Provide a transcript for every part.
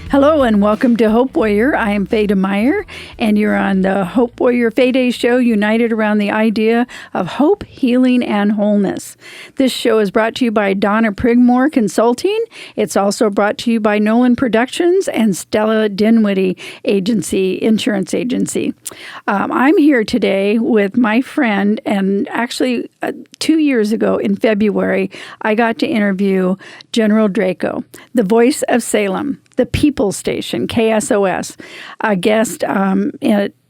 Hello and welcome to Hope Warrior. I am FayDay Meyer, and you're on the Hope Warrior FayDay show, united around the idea of hope, healing, and wholeness. This show is brought to you by Donna Prigmore Consulting. It's also brought to you by Nolan Productions and Stella Dinwiddie Insurance Agency. I'm here today with my friend, and actually 2 years ago in February, I got to interview General Drako, the voice of Salem, the People Station, KSOS, a guest on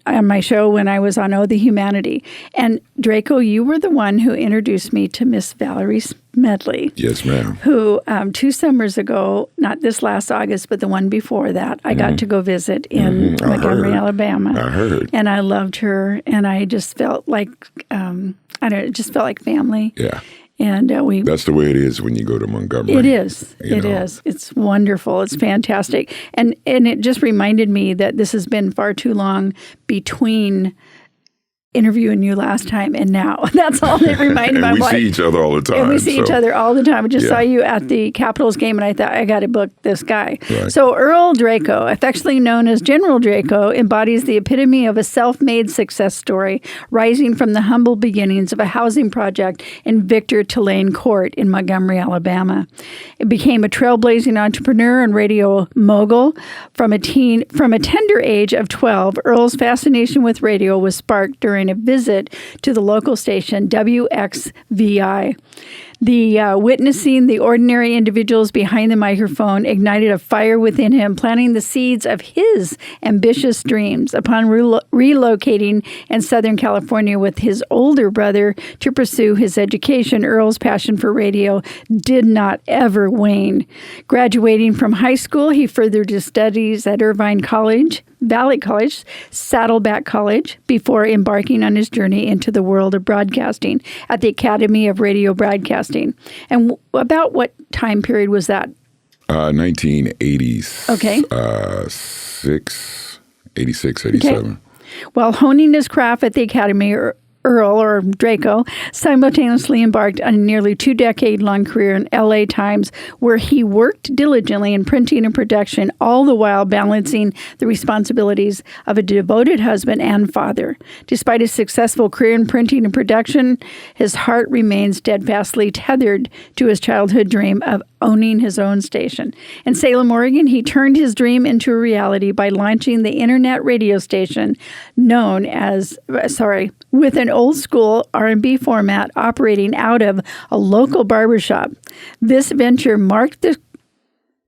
my show when I was on Oh the Humanity. And Drako, you were the one who introduced me to Miss Valerie Smedley. Yes, ma'am. Who 2 summers ago, not this last August, but the one before that, I got to go visit in Montgomery, Alabama. I heard. And I loved her, and I just felt like, it just felt like family. Yeah. And that's the way it is when you go to Montgomery. It is. It is. It's wonderful. It's fantastic. And it just reminded me that this has been far too long between interviewing you last time and now. That's all it reminded me. And we see each other all the time. And we see each other all the time. I just saw you at the Capitals game, and I thought, I got to book this guy. Right. So Earl Drako, affectionately known as General Drako, embodies the epitome of a self-made success story, rising from the humble beginnings of a housing project in Victor Tulane Court in Montgomery, Alabama. It became a trailblazing entrepreneur and radio mogul. From a tender age of 12, Earl's fascination with radio was sparked during a visit to the local station WXVI. Witnessing the ordinary individuals behind the microphone ignited a fire within him, planting the seeds of his ambitious dreams. Upon relocating in Southern California with his older brother to pursue his education, Earl's passion for radio did not ever wane. Graduating from high school, he furthered his studies at Irvine College, Valley College, Saddleback College, before embarking on his journey into the world of broadcasting at the Academy of Radio Broadcasting. And about what time period was that? 1980s. Okay. 86, 87. Okay. While honing his craft at the Academy, Earl, or Drako, simultaneously embarked on a nearly 2-decade-long career in LA Times, where he worked diligently in printing and production, all the while balancing the responsibilities of a devoted husband and father. Despite his successful career in printing and production, his heart remains steadfastly tethered to his childhood dream of owning his own station. In Salem, Oregon, he turned his dream into a reality by launching the internet radio station known as, with an old-school R&B format operating out of a local barbershop. This venture marked the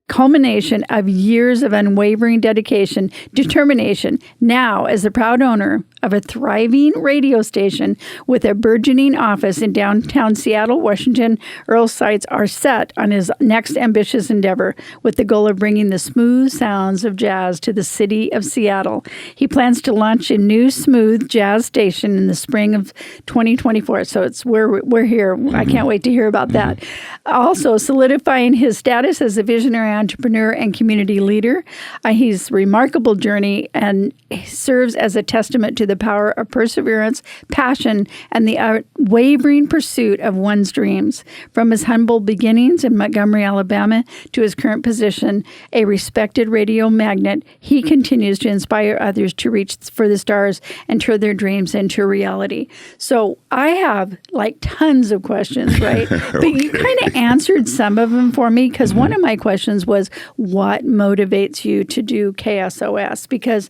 culmination of years of unwavering dedication, determination. Now, as the proud owner of a thriving radio station with a burgeoning office in downtown Seattle, Washington, Earl's sights are set on his next ambitious endeavor with the goal of bringing the smooth sounds of jazz to the city of Seattle. He plans to launch a new smooth jazz station in the spring of 2024. So we're here. I can't wait to hear about that. Also, solidifying his status as a visionary entrepreneur and community leader. His remarkable journey and serves as a testament to the power of perseverance, passion, and the unwavering pursuit of one's dreams. From his humble beginnings in Montgomery, Alabama, to his current position, a respected radio magnate, he continues to inspire others to reach for the stars and turn their dreams into reality. So I have tons of questions, right? But you kind of answered some of them for me, because one of my questions was, what motivates you to do KSOS? Because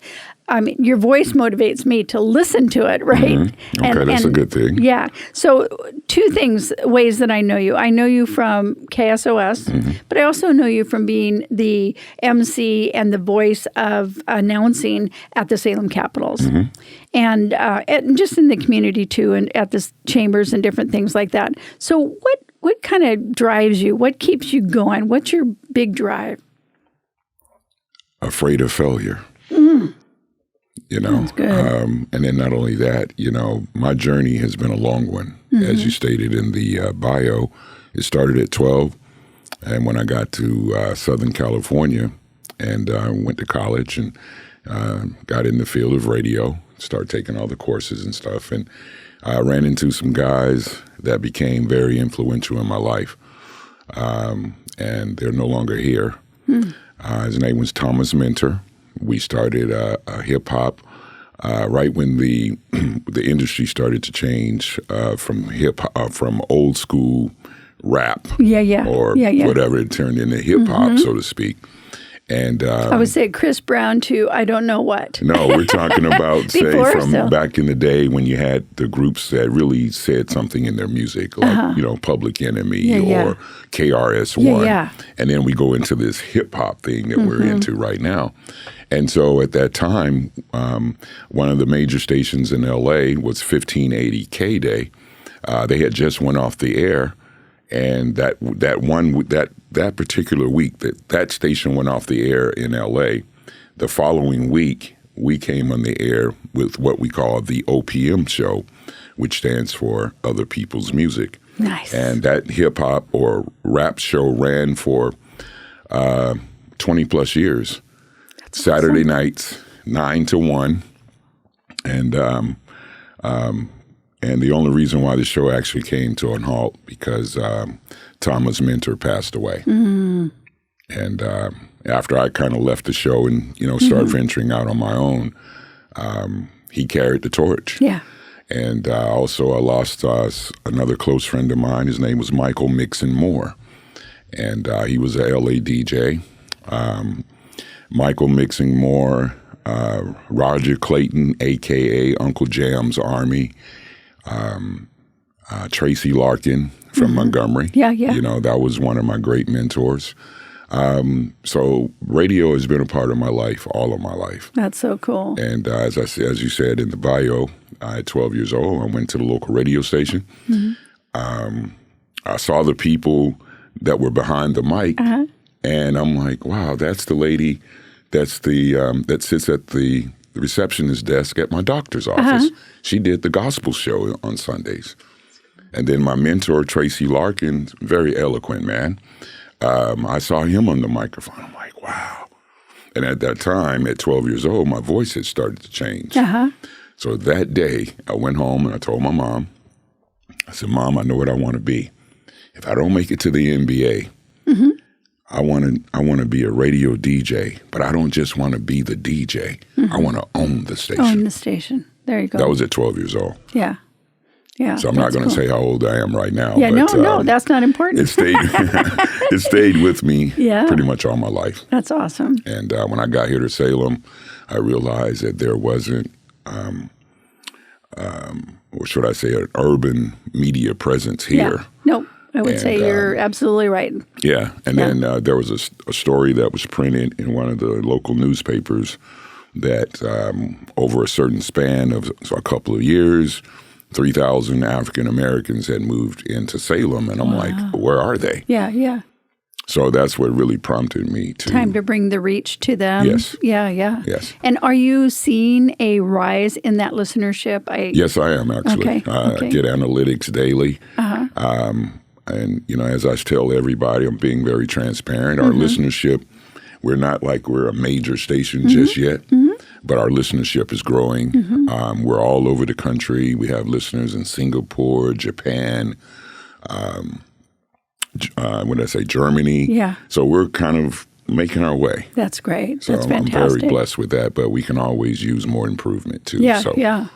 your voice motivates me to listen to it, right? Mm-hmm. Okay, that's a good thing. Yeah. So 2 ways that I know you. I know you from KSOS, but I also know you from being the MC and the voice of announcing at the Salem Capitals. And just in the community, too, and at the chambers and different things like that. So what kind of drives you? What keeps you going? What's your big drive? Afraid of failure. That's good. And then not only that, my journey has been a long one. As you stated in the bio, it started at 12. And when I got to Southern California and went to college and got in the field of radio, started taking all the courses and stuff. And I ran into some guys that became very influential in my life. And they're no longer here. His name was Thomas Mentor. We started hip hop right when the industry started to change from old school rap, or whatever it turned into hip hop, so to speak. And I would say Chris Brown to I don't know what. No, we're talking about say from back in the day when you had the groups that really said something in their music, like Public Enemy or KRS-One, and then we go into this hip hop thing that we're into right now. And so at that time, one of the major stations in L.A. was 1580 KSOS. They had just went off the air. And that particular week that station went off the air in L.A., the following week we came on the air with what we call the OPM show, which stands for Other People's Music. Nice. And that hip hop or rap show ran for 20 plus years. That's Saturday nights, 9 to 1, and the only reason why the show actually came to an halt because Thomas Mentor passed away. And after I kind of left the show and, started venturing out on my own, he carried the torch. Yeah. And also I lost another close friend of mine. His name was Michael Mixon Moore. And he was a LA DJ. Michael Mixon Moore, Roger Clayton, a.k.a. Uncle Jam's Army, Tracy Larkin from Montgomery. That was one of my great mentors. So radio has been a part of my life, all of my life. That's so cool. And as you said in the bio, at 12 years old, I went to the local radio station. I saw the people that were behind the mic, and I'm like, wow, that's the lady that sits at the receptionist desk at my doctor's office. She did the gospel show on Sundays. And then my mentor, Tracy Larkin, very eloquent man, I saw him on the microphone. I'm like, wow. And at that time, at 12 years old, my voice had started to change. So that day, I went home and I told my mom, I said, Mom, I know what I want to be. If I don't make it to the NBA, I want to be a radio DJ, but I don't just want to be the DJ. I want to own the station. Own the station. There you go. That was at 12 years old. Yeah. So I'm not going to say how old I am right now. Yeah, but, no, that's not important. It stayed with me pretty much all my life. That's awesome. And when I got here to Salem, I realized that there wasn't, or should I say, an urban media presence here. Nope. I would say you're absolutely right. Yeah. And then there was a story that was printed in one of the local newspapers that over a certain span of a couple of years, 3,000 African Americans had moved into Salem. And I'm like, where are they? Yeah. So that's what really prompted me to... Time to bring the reach to them. Yes. Yeah. Yes. And are you seeing a rise in that listenership? Yes, I am, actually. I get analytics daily. And, as I tell everybody, I'm being very transparent. Our listenership, we're not like we're a major station just yet, but our listenership is growing. We're all over the country. We have listeners in Singapore, Japan, Germany. Yeah. So we're kind of making our way. That's great. So That's fantastic. I'm very blessed with that, but we can always use more improvement too. Yeah.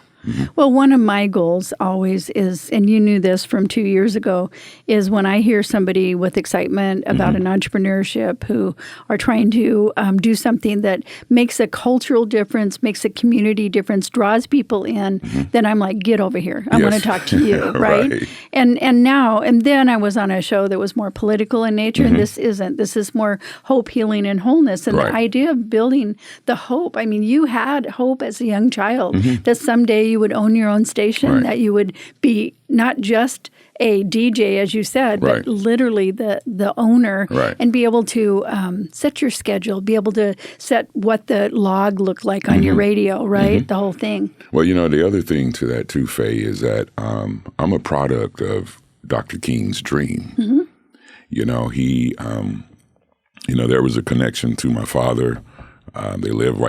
Well, one of my goals always is, and you knew this from 2 years ago, is when I hear somebody with excitement about an entrepreneurship who are trying to do something that makes a cultural difference, makes a community difference, draws people in, then I'm like, get over here. I want to talk to you, right? And then I was on a show that was more political in nature, and this isn't. This is more hope, healing, and wholeness. And the idea of building the hope, I mean, you had hope as a young child that someday you would own your own station, that you would be not just a DJ, as you said, but literally the owner, and be able to set your schedule, be able to set what the log looked like on your radio, right? The whole thing. Well, the other thing to that too, Fay, is that I'm a product of Dr. King's dream. He, there was a connection to my father. They lived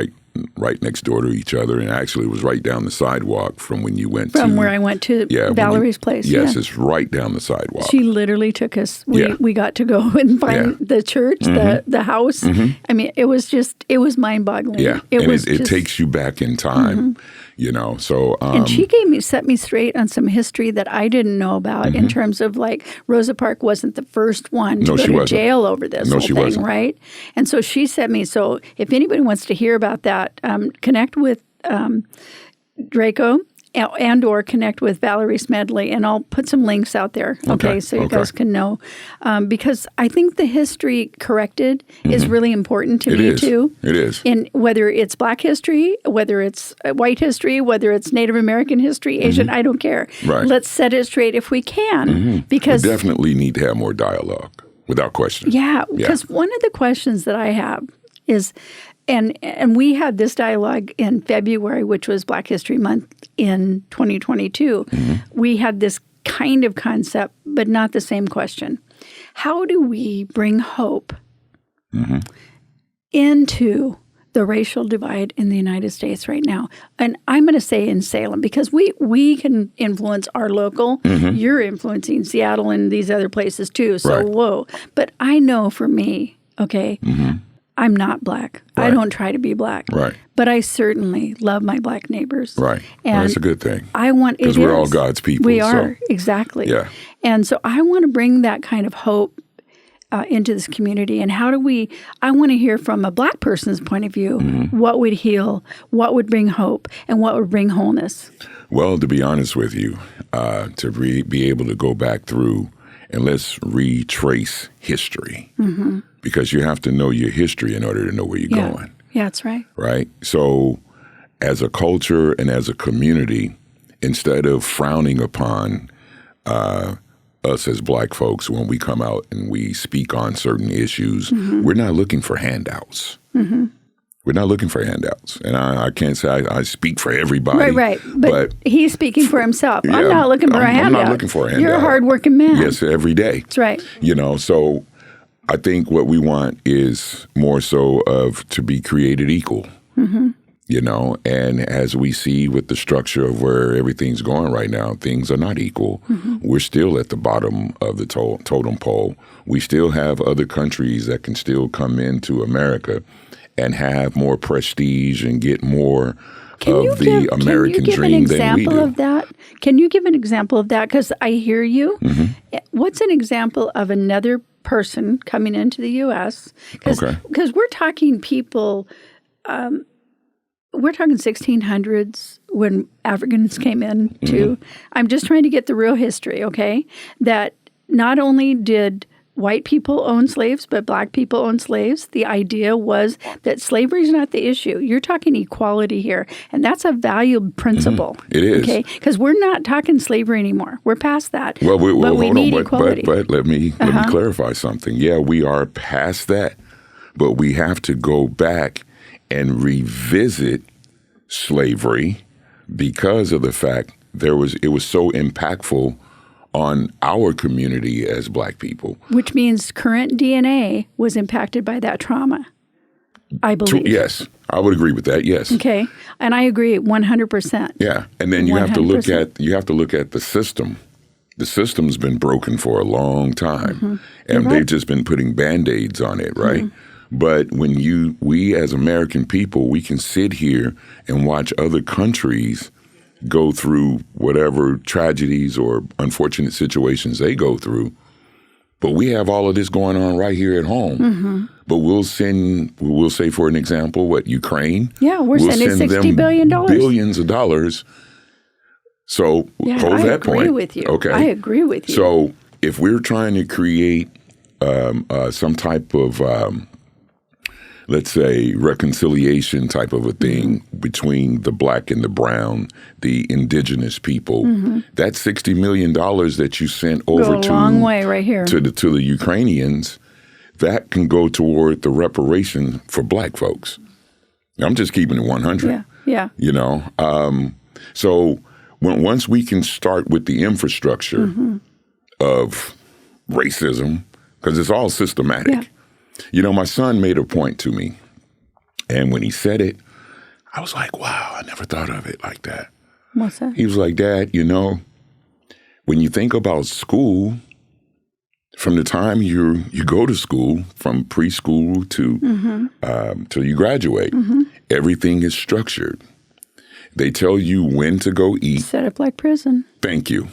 right next door to each other, and actually it was right down the sidewalk from when you went from where I went to Valerie's place. Yes, it's right down the sidewalk. She literally took us. We got to go and find the church, the house. I mean, it was mind-boggling. Yeah, it takes you back in time, you know. So and she set me straight on some history that I didn't know about in terms of like Rosa Parks wasn't the first one to go to jail over this whole thing, right? And so she set me. So if anybody wants to hear about that, connect with Drako and/or connect with Valerie Smedley, and I'll put some links out there, so you guys can know. Because I think the history corrected is really important to me, too. It is. In whether it's Black history, whether it's white history, whether it's Native American history, Asian, I don't care. Right. Let's set it straight if we can. Because we definitely need to have more dialogue, without question. Yeah, because one of the questions that I have is, and we had this dialogue in February, which was Black History Month in 2022. We had this kind of concept, but not the same question. How do we bring hope into the racial divide in the United States right now? And I'm going to say in Salem, because we can influence our local. You're influencing Seattle and these other places too. So whoa. But I know for me, I'm not Black. I don't try to be Black. Right. But I certainly love my Black neighbors. Right. And that's a good thing. Because we're all God's people. We are, exactly. Yeah. And so I want to bring that kind of hope into this community. And I want to hear from a Black person's point of view, what would heal, what would bring hope, and what would bring wholeness. Well, to be honest with you, to be able to go back through and let's retrace history. Because you have to know your history in order to know where you're going. Yeah, that's right. Right? So as a culture and as a community, instead of frowning upon us as Black folks when we come out and we speak on certain issues, we're not looking for handouts. We're not looking for handouts. And I can't say I speak for everybody. Right. But he's speaking for himself. I'm not looking for a handout. I'm not looking for a handout. You're a hardworking man. Yes, every day. That's right. You know, so I think what we want is more so to be created equal, you know, and as we see with the structure of where everything's going right now, things are not equal. We're still at the bottom of the totem pole. We still have other countries that can still come into America and have more prestige and get more of the American dream than we do. Can you give an example of that? Because I hear you. What's an example of another person coming into the U.S.? Because we're talking people, we're talking 1600s when Africans came in too. I'm just trying to get the real history, okay? That not only did white people own slaves, but Black people own slaves. The idea was that slavery is not the issue. You're talking equality here, and that's a valued principle. It is. Okay? Because we're not talking slavery anymore. We're past that. Well, we need equality. But let me clarify something. Yeah, we are past that, but we have to go back and revisit slavery because of the fact it was so impactful on our community as Black people. Which means current DNA was impacted by that trauma, I believe. Yes, I would agree with that, yes. Okay, and I agree 100%. Yeah, and then you have to look at the system. The system's been broken for a long time, and they've just been putting Band-Aids on it, right? But when we as American people, we can sit here and watch other countries go through whatever tragedies or unfortunate situations they go through. But we have all of this going on right here at home. But we'll say, for an example, Ukraine? Yeah, we'll sending $60 billion. Billions of dollars. So hold that point. I agree with you. Okay. I agree with you. So if we're trying to create some type of let's say, reconciliation type of a thing between the Black and the brown, the indigenous people. That $60 million that you sent over to a long way right here to the Ukrainians, that can go toward the reparation for Black folks. I'm just keeping it 100. Yeah. You know, so once we can start with the infrastructure of racism, because it's all systematic. You know, my son made a point to me, and when he said it, I was like, wow, I never thought of it like that. What's that? He was like, Dad, you know, when you think about school, from the time you go to school, from preschool to till you graduate, everything is structured. They tell you when to go eat. Set up like prison. Thank you.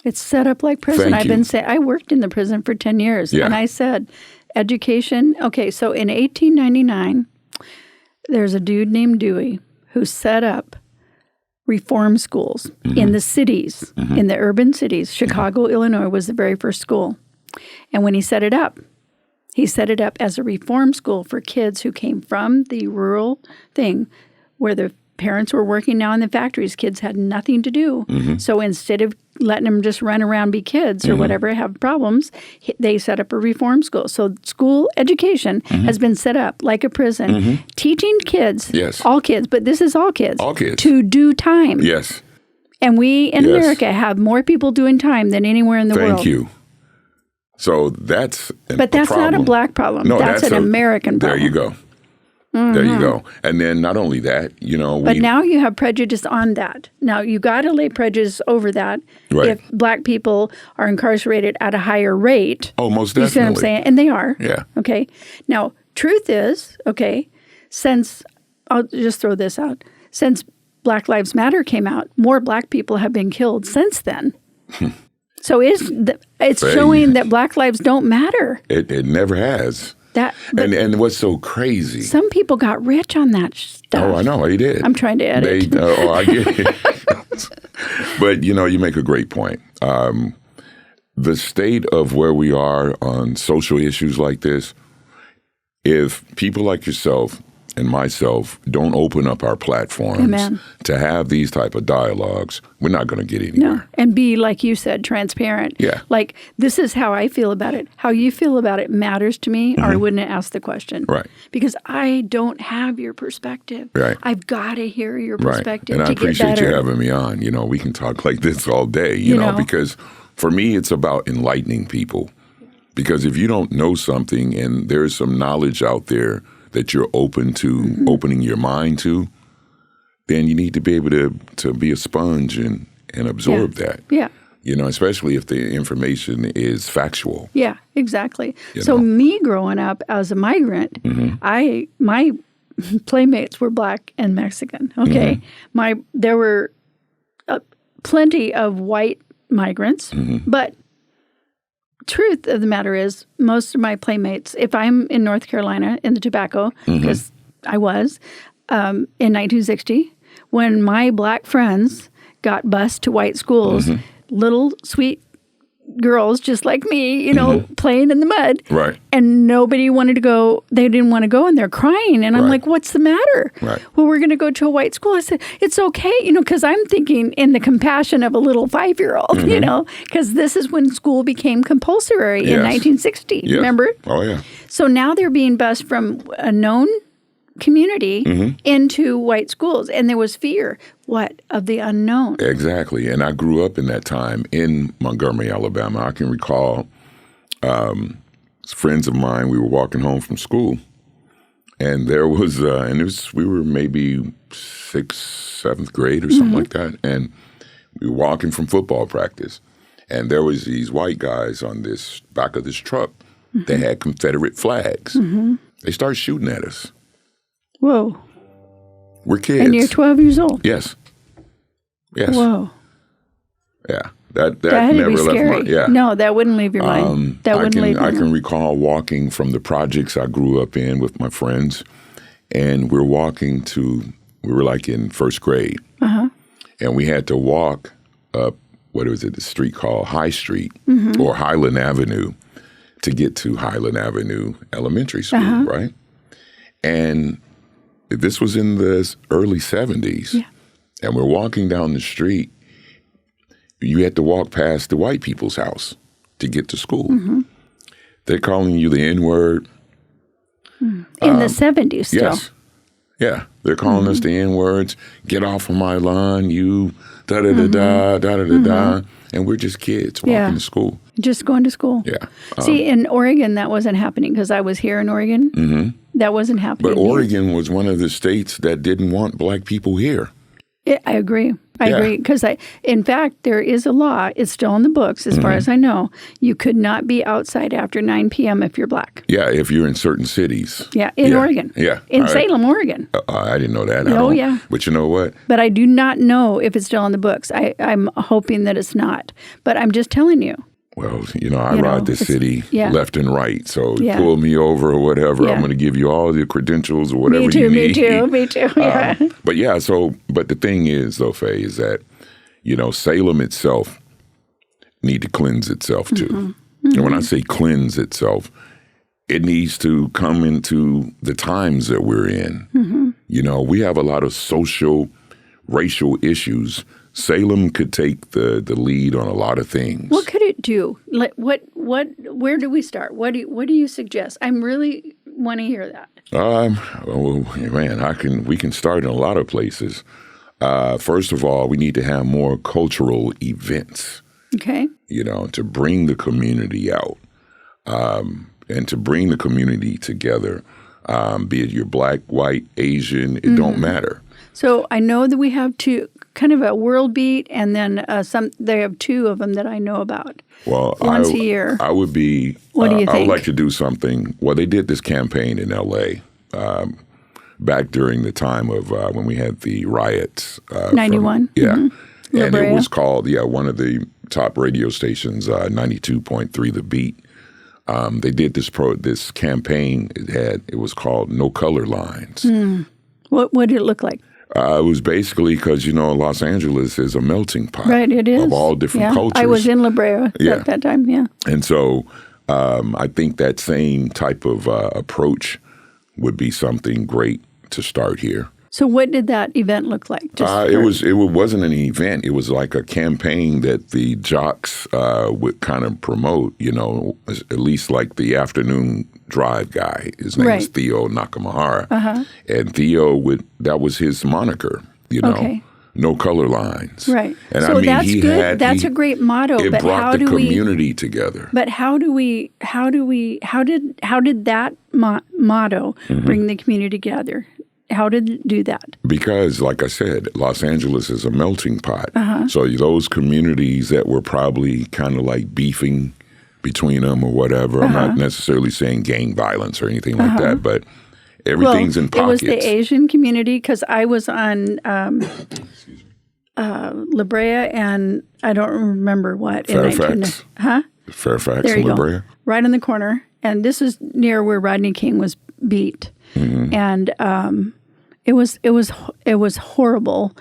It's set up like prison. Thank you. I worked in the prison for 10 years, Yeah. and I said, education. Okay, so in 1899, there's a dude named Dewey who set up reform schools in the cities, in the urban cities. Chicago, Illinois was the very first school. And when he set it up as a reform school for kids who came from the rural thing where the parents were working now in the factories. Kids had nothing to do. So instead of letting them just run around, be kids or whatever, have problems, they set up a reform school. So school education has been set up like a prison, teaching kids, all kids, but this is all kids, to do time. Yes. And we in America have more people doing time than anywhere in the world. Thank you. So that's But that's not a black problem. No, that's an American problem. There you go. There you go. And then not only that, you know. But now you have prejudice on that. Now you got to lay prejudice over that if black people are incarcerated at a higher rate. Oh, most definitely. You see what I'm saying? And they are. Yeah. Okay. Now, truth is, since, I'll just throw this out, since Black Lives Matter came out, more black people have been killed since then. So it's showing that black lives don't matter. It never has. And what's so crazy? Some people got rich on that stuff. Oh, I know. He did. I'm trying to edit. I get it. But, you know, you make a great point. The state of where we are on social issues like this, if people like yourself and myself don't open up our platforms to have these type of dialogues, we're not going to get anywhere. No. And be, like you said, transparent. Yeah. Like, this is how I feel about it. How you feel about it matters to me, or I wouldn't have asked the question. Right. Because I don't have your perspective. Right. I've got to hear your perspective and to I appreciate get better. you having me on. You know, we can talk like this all day, you know, because for me, it's about enlightening people. Because if you don't know something and there's some knowledge out there that you're open to opening your mind to, then you need to be able to be a sponge and absorb that. Yeah. You know, especially if the information is factual. Yeah, exactly. You so know? Me growing up as a migrant, my playmates were black and Mexican. Okay. There were plenty of white migrants, but truth of the matter is, most of my playmates, if I'm in North Carolina in the tobacco, because I was, in 1960, when my black friends got bused to white schools, little sweet girls just like me, you know, playing in the mud. Right. And nobody wanted to go. They didn't want to go, and they're crying. And I'm like, what's the matter? Right. Well, we're going to go to a white school. I said, it's okay, you know, because I'm thinking in the compassion of a little 5-year-old, you know, because this is when school became compulsory in 1960. Yes. Remember? Oh, yeah. So now they're being bused from a known community into white schools. And there was fear, of the unknown. Exactly. And I grew up in that time in Montgomery, Alabama. I can recall friends of mine, we were walking home from school. And there was, we were maybe 6th, 7th grade or something like that. And we were walking from football practice. And there was these white guys on this back of this truck. They had Confederate flags. They started shooting at us. Whoa. We're kids. And you're 12 years old? Yes. Yes. Whoa. Yeah. That never be scary. Left my, No, that wouldn't leave your mind. I can recall walking from the projects I grew up in with my friends, and we were like in 1st grade. And we had to walk up, the street called High Street or Highland Avenue to get to Highland Avenue Elementary School, right? And this was in the early 70s. Yeah. And we're walking down the street. You had to walk past the white people's house to get to school. They're calling you the N-word. In the 70s still. Yes. Yeah. They're calling us the N-words. Get off of my lawn, you da-da-da-da, da-da-da-da. And we're just kids walking to school. Just going to school. Yeah. See, in Oregon, that wasn't happening because I was here in Oregon. Mm-hmm. That wasn't happening. But Oregon was one of the states that didn't want black people here. I agree. I agree. Because, in fact, there is a law. It's still in the books, as far as I know. You could not be outside after 9 p.m. if you're black. Yeah, if you're in certain cities. Yeah, in Oregon. Yeah. In Salem, Oregon. I didn't know that. Oh, yeah. But you know what? But I do not know if it's still in the books. I'm hoping that it's not. But I'm just telling you. Well, I ride this city left and right. So pull me over or whatever. Yeah. I'm going to give you all the credentials or whatever you need. Me too. Yeah. But the thing is, though, Faye, is that, Salem itself need to cleanse itself too. Mm-hmm. And when I say cleanse itself, it needs to come into the times that we're in. Mm-hmm. We have a lot of social, racial issues. Salem could take the lead on a lot of things. What could it do? Where do we start? What do you suggest? I'm really want to hear that. We can start in a lot of places. First of all, we need to have more cultural events. Okay. To bring the community out, and to bring the community together, be it you're black, white, Asian, it don't matter. So I know that we have kind of a world beat, and then they have two of them that I know about. Well, once a year. I would be. What do you think? I would like to do something. Well, they did this campaign in L.A. Back during the time of when we had the riots. 91. And La Brea. It was called one of the top radio stations, 92.3 The Beat. They did this campaign. It was called No Color Lines. What did it look like? It was basically because, Los Angeles is a melting pot. Right, it is. Of all different cultures. I was in La Brea at that time, And so I think that same type of approach would be something great to start here. So what did that event look like? It wasn't an event. It was like a campaign that the jocks would kind of promote, at least like the afternoon drive guy. His name is Theo Nakamahara. Uh-huh. And Theo, that was his moniker, Okay. No color lines. Right. And so that's good. That's a great motto. It but brought how the do community together. But how did that motto bring the community together? How did it do that? Because, like I said, Los Angeles is a melting pot. Uh-huh. So those communities that were probably kind of like beefing between them or whatever, I'm not necessarily saying gang violence or anything like that, but everything's in pockets. It was the Asian community because I was on La Brea and I don't remember what. Fairfax. Fairfax there and La Brea. Go. Right on the corner. And this is near where Rodney King was beat. Mm-hmm. And it was horrible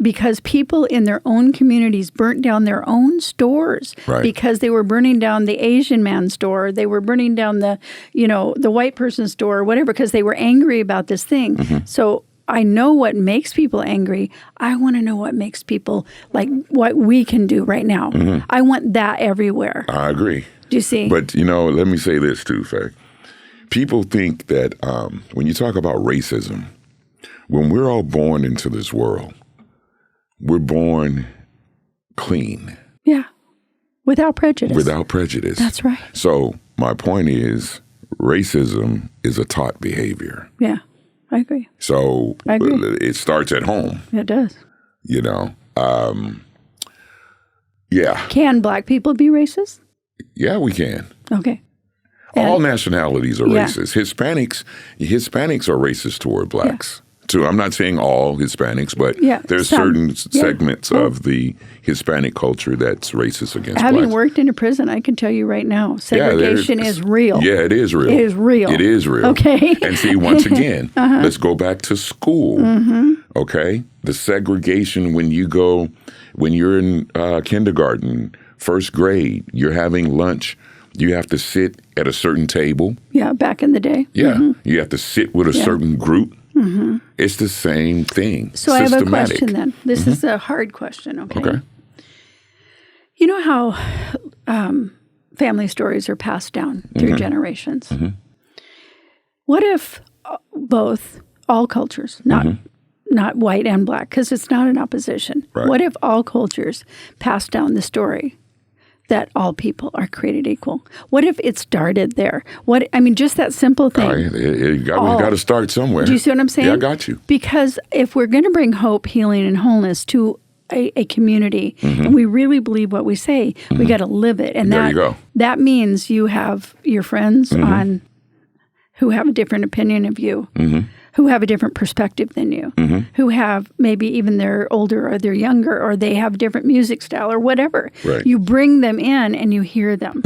because people in their own communities burnt down their own stores because they were burning down the Asian man's store. They were burning down the white person's store or whatever because they were angry about this thing. Mm-hmm. So I know what makes people angry. I want to know what makes people like what we can do right now. Mm-hmm. I want that everywhere. I agree. Do you see? But, let me say this too, Faye. People think that when you talk about racism, when we're all born into this world, we're born clean. Yeah. Without prejudice. Without prejudice. That's right. So my point is racism is a taught behavior. Yeah, I agree. So I agree. It starts at home. It does. Yeah. Can black people be racist? Yeah, we can. Okay. All nationalities are racist. Hispanics are racist toward blacks. Too. I'm not saying all Hispanics, but there's certain segments of the Hispanic culture that's racist against Having blacks. Worked in a prison, I can tell you right now, segregation is real. Yeah, it is real. It is real. It is real. Okay. And see, once again, let's go back to school. Mm-hmm. Okay? The segregation when you're in kindergarten, first grade, you're having lunch, you have to sit at a certain table. Yeah, back in the day. Yeah. Mm-hmm. You have to sit with a certain group. Mm-hmm. It's the same thing. So I have a question then. This is a hard question, okay? You know how family stories are passed down through generations? Mm-hmm. What if all cultures, not not white and black, because it's not an opposition. Right. What if all cultures pass down the story that all people are created equal? What if it started there? Just that simple thing. We got to start somewhere. Do you see what I'm saying? Yeah, I got you. Because if we're going to bring hope, healing, and wholeness to a community, and we really believe what we say, we got to live it. And there you go. That means you have your friends on who have a different opinion of you, who have a different perspective than you, who have maybe even they're older or they're younger or they have a different music style or whatever. Right. You bring them in and you hear them.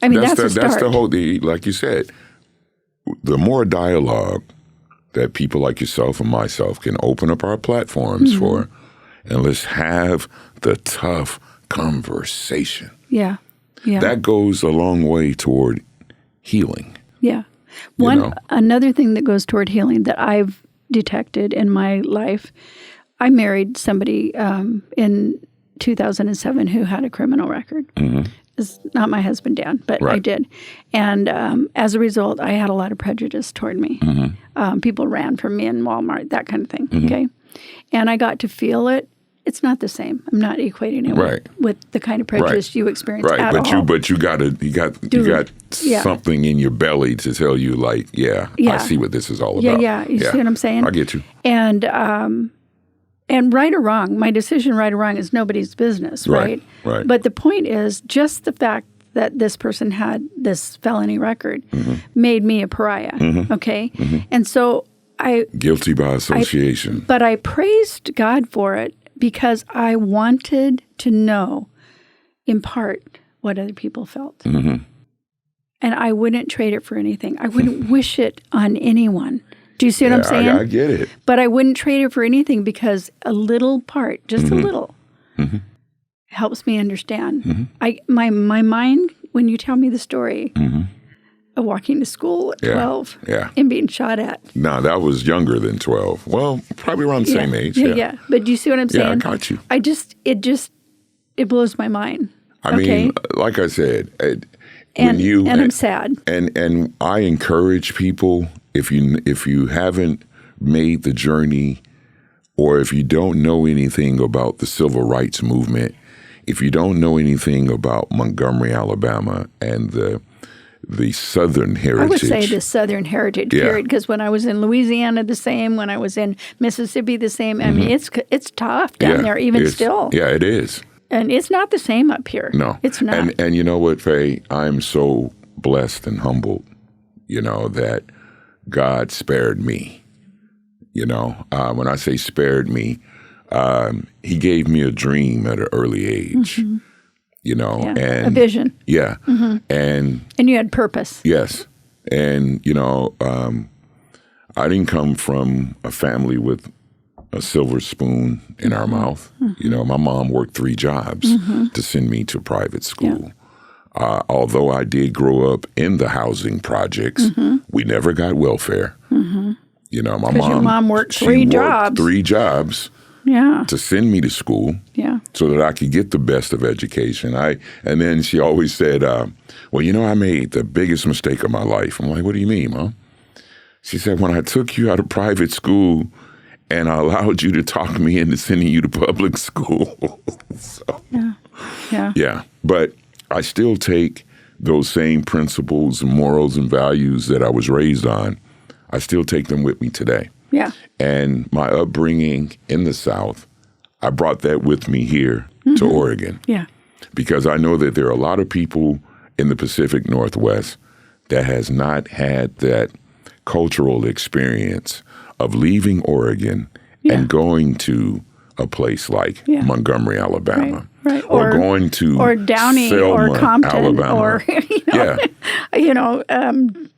That's a start. That's the whole, like you said, the more dialogue that people like yourself and myself can open up our platforms for, and let's have the tough conversation. Yeah. That goes a long way toward healing. Yeah. Another thing that goes toward healing that I've detected in my life, I married somebody in 2007 who had a criminal record. It's not my husband, Dan, but I did. And as a result, I had a lot of prejudice toward me. People ran from me in Walmart, that kind of thing. Okay. And I got to feel it. It's not the same. I'm not equating it with the kind of prejudice you experience at all. But you got something in your belly to tell you, like, I see what this is all about. You see what I'm saying? I get you. And right or wrong, my decision, right or wrong, is nobody's business, right? Right. But the point is, just the fact that this person had this felony record made me a pariah, okay? And so guilty by association. But I praised God for it because I wanted to know, in part, what other people felt. And I wouldn't trade it for anything. I wouldn't wish it on anyone. Do you see what I'm saying? I get it. But I wouldn't trade it for anything because a little part, just a little, helps me understand. My mind, when you tell me the story of walking to school at 12 and being shot at. No, that was younger than 12. Well, probably around the same age. Yeah. But do you see what I'm saying? Yeah, I got you. It blows my mind. I mean, like I said, I'm sad. And I encourage people, if you haven't made the journey, or if you don't know anything about the civil rights movement, if you don't know anything about Montgomery, Alabama, and the Southern heritage. I would say the Southern heritage period, because when I was in Louisiana, the same. When I was in Mississippi, the same. I mean, it's tough down there, even still. Yeah, it is. And it's not the same up here. No, it's not. And you know what, Faye? I'm so blessed and humbled, that God spared me. When I say spared me, He gave me a dream at an early age. And a vision. Yeah. And you had purpose. Yes. And, I didn't come from a family with a silver spoon in our mouth. My mom worked 3 jobs to send me to private school. Although I did grow up in the housing projects, we never got welfare. My mom, your mom worked 3 jobs. 3 jobs. Yeah. To send me to school. Yeah. So that I could get the best of education. And then she always said, well, I made the biggest mistake of my life. I'm like, what do you mean, Mom? She said, when I took you out of private school and I allowed you to talk me into sending you to public school. So, yeah. But I still take those same principles and morals and values that I was raised on. I still take them with me today. Yeah. And my upbringing in the South, I brought that with me here to Oregon. Yeah. Because I know that there are a lot of people in the Pacific Northwest that has not had that cultural experience of leaving Oregon and going to a place like Montgomery, Alabama. Right. Or going to or Downey Selma, or Compton Alabama. Or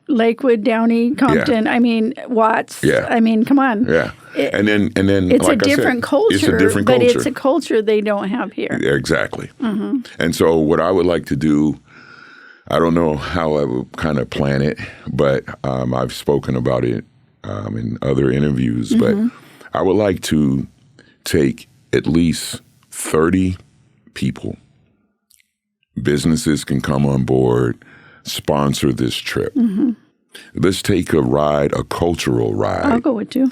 Lakewood, Downey, Compton. I mean, Watts. Yeah. I mean, come on. Yeah. And then it's like a different culture. It's a different culture. But it's a culture they don't have here. Exactly. And so what I would like to do, I don't know how I would kind of plan it, but I've spoken about it in other interviews, but I would like to take at least 30 people. Businesses can come on board, sponsor this trip. Let's take a cultural ride. I'll go with you.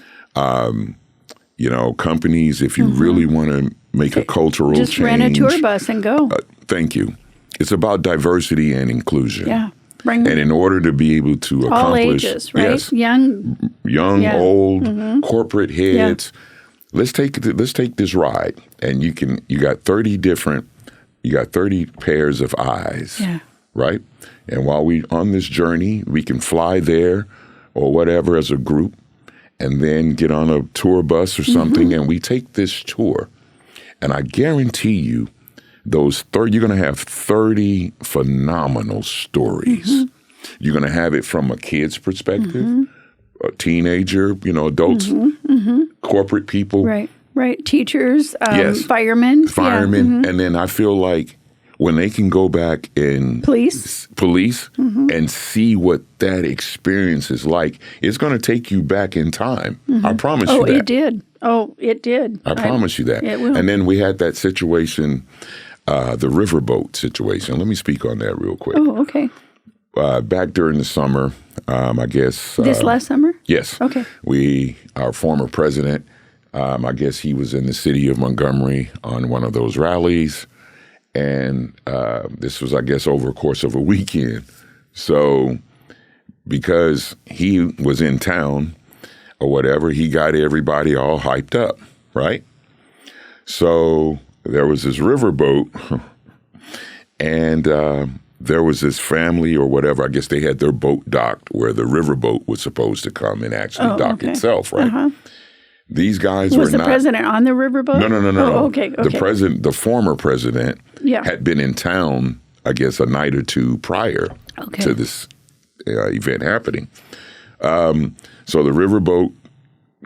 companies, if you really want to make a cultural just change. rent a tour bus and go. Thank you. It's about diversity and inclusion. Yeah. And in order to be able to all accomplish, ages, right? yes, Young, old, corporate heads. Let's take this ride, and you got 30 pairs of eyes, right? And while we on this journey, we can fly there or whatever as a group, and then get on a tour bus or something, and we take this tour, and I guarantee you, you're going to have 30 phenomenal stories. You're going to have it from a kid's perspective, a teenager, adults, corporate people. Right. Teachers, firemen. And then I feel like when they can go back and police and see what that experience is like, it's going to take you back in time. I promise you that. It did. I promise you that. It will. And then we had that situation, the riverboat situation. Let me speak on that real quick. Oh, okay. Back during the summer, I guess. This last summer? Yes. Okay. Our former president, I guess he was in the city of Montgomery on one of those rallies. And this was, I guess, over a course of a weekend. So because he was in town or whatever, he got everybody all hyped up, right? So there was this riverboat, and there was this family or whatever. I guess they had their boat docked where the riverboat was supposed to come and actually dock itself, right? These guys was the president on the riverboat? No. Oh, okay. The former president, had been in town, I guess, a night or two prior to this event happening. So the riverboat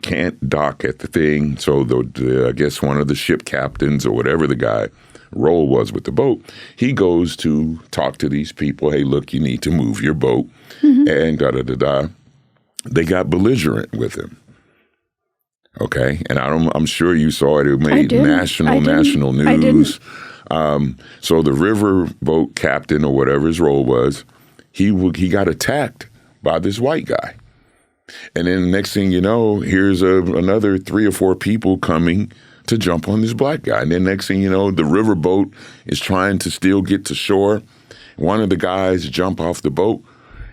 can't dock at the thing. So I guess one of the ship captains or whatever the guy role was with the boat, he goes to talk to these people. Hey, look, you need to move your boat, and da-da-da-da. They got belligerent with him. Okay, and I'm sure you saw it. It made national news. So the riverboat captain or whatever his role was, he got attacked by this white guy, and then the next thing you know, here's another 3 or 4 people coming to jump on this black guy, and then next thing you know, the riverboat is trying to still get to shore. One of the guys jump off the boat,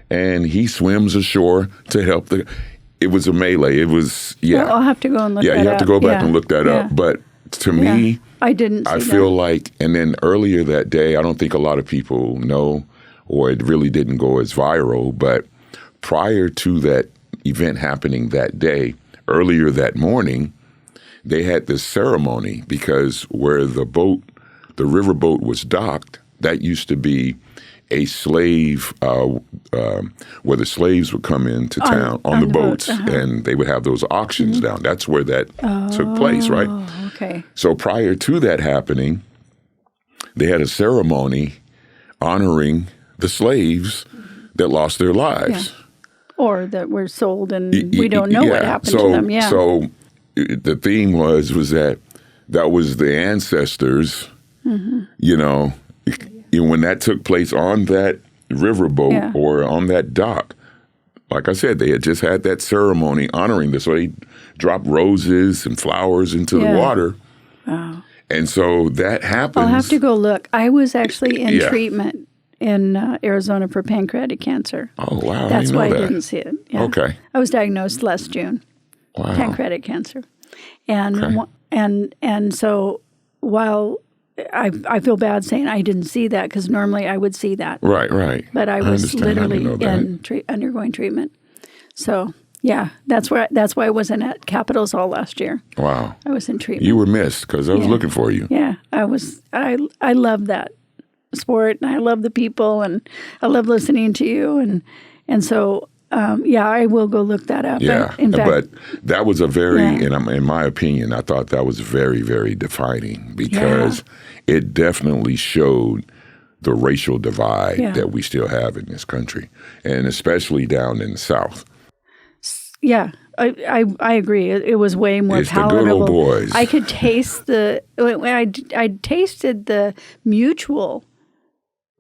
and he swims ashore to help the. It was a melee. It was, Well, I'll have to go and look that up. Yeah, you have to go back and look that up. But to me, I didn't see I feel like, and then earlier that day, I don't think a lot of people know, or it really didn't go as viral, but prior to that event happening that day, earlier that morning, they had this ceremony because where the riverboat was docked, that used to be a slave, where the slaves would come into town on the boats, and they would have those auctions down. That's where that took place, right? Okay. So prior to that happening, they had a ceremony honoring the slaves that lost their lives. Or that were sold, and we don't know what happened to them. Yeah. So the theme was that was the ancestors, when that took place on that riverboat or on that dock, like I said, they had just had that ceremony honoring this. So they dropped roses and flowers into the water. Wow. And so that happens. I'll have to go look. I was actually in treatment in Arizona for pancreatic cancer. Oh, wow. That's why I didn't see it. Yeah. Okay. I was diagnosed last June. Wow. Pancreatic cancer. And so while I feel bad saying I didn't see that, because normally I would see that. Right. But I was literally undergoing treatment. So that's why I wasn't at Capitals all last year. Wow. I was in treatment. You were missed because I was looking for you. Yeah, I was. I love that sport, and I love the people, and I love listening to you, and so. I will go look that up. Yeah, in fact, but that was a very, in my opinion, I thought that was very, very defining because it definitely showed the racial divide that we still have in this country, and especially down in the South. Yeah, I agree. It was way more palatable. The good old boys. I could taste I tasted the mutual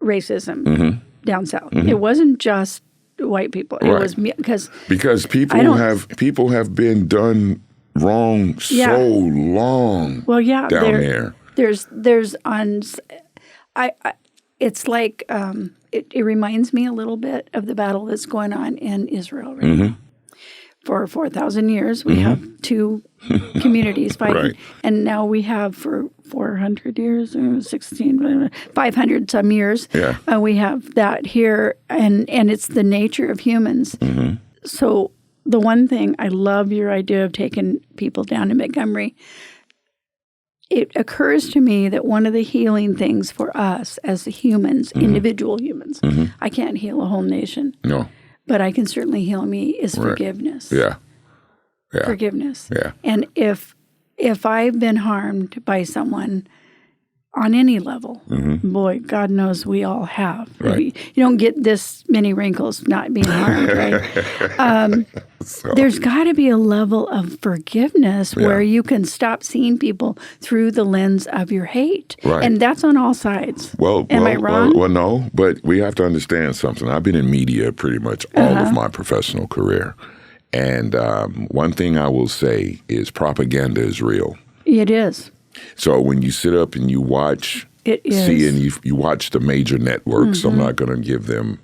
racism down South. It wasn't just white people. It was because people have been done wrong so long. Well, yeah, down there. There's on. It's like it reminds me a little bit of the battle that's going on in Israel right now. For 4,000 years, we have two communities fighting, and now we have for 400 years, 500 some years, we have that here, and it's the nature of humans. So the one thing, I love your idea of taking people down to Montgomery. It occurs to me that one of the healing things for us as humans, individual humans, I can't heal a whole nation. No. But I can certainly heal me is forgiveness. Yeah. Forgiveness. Yeah. And if I've been harmed by someone on any level, boy, God knows we all have. Right. You don't get this many wrinkles not being harmed, right? There's got to be a level of forgiveness where you can stop seeing people through the lens of your hate. Right. And that's on all sides. Am I wrong? Well, no, but we have to understand something. I've been in media pretty much all of my professional career. And one thing I will say is propaganda is real. It is. So when you sit up and you watch, you watch the major networks, I'm not going to give them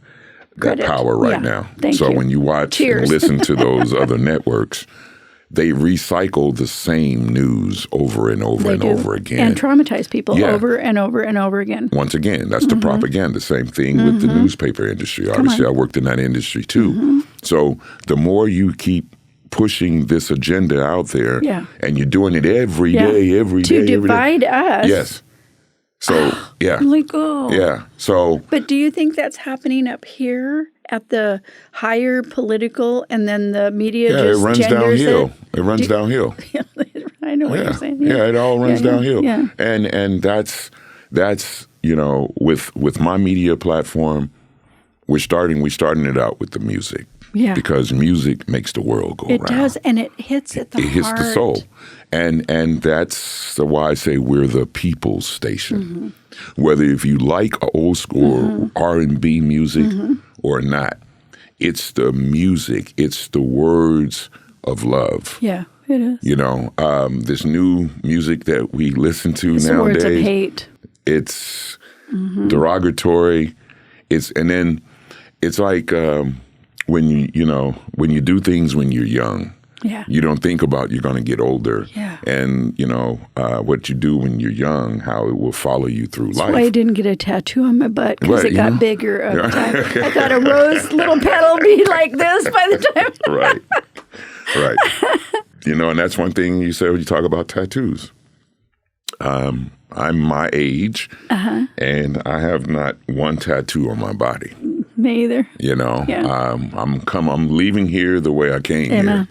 that power right now. Thank you. When you watch and listen to those other networks, they recycle the same news over and over and over again. And traumatize people over and over and over again. Once again, that's the propaganda. Same thing with the newspaper industry. Obviously, I worked in that industry too. So the more you keep pushing this agenda out there, and you're doing it every day, to divide us. Yes. So, So. But do you think that's happening up here at the higher political, and then the media just it runs downhill. It runs downhill. I know what you're saying. It all runs downhill. Yeah. And that's with my media platform, we're starting it out with the music. Yeah. Because music makes the world go around. It does, and it hits at the heart. It hits the soul. And that's why I say we're the people's station. Whether if you like old school R&B music or not, it's the music. It's the words of love. Yeah, it is. This new music that we listen to nowadays. The words of hate. It's derogatory. It's like when you do things when you're young. Yeah. You don't think about you're going to get older. Yeah. And, what you do when you're young, how it will follow you through life. That's why I didn't get a tattoo on my butt, because it got bigger over time. I thought a rose little petal be like this by the time. Right. And that's one thing you say when you talk about tattoos. I'm my age, and I have not one tattoo on my body. Me either. I'm leaving here the way I came here.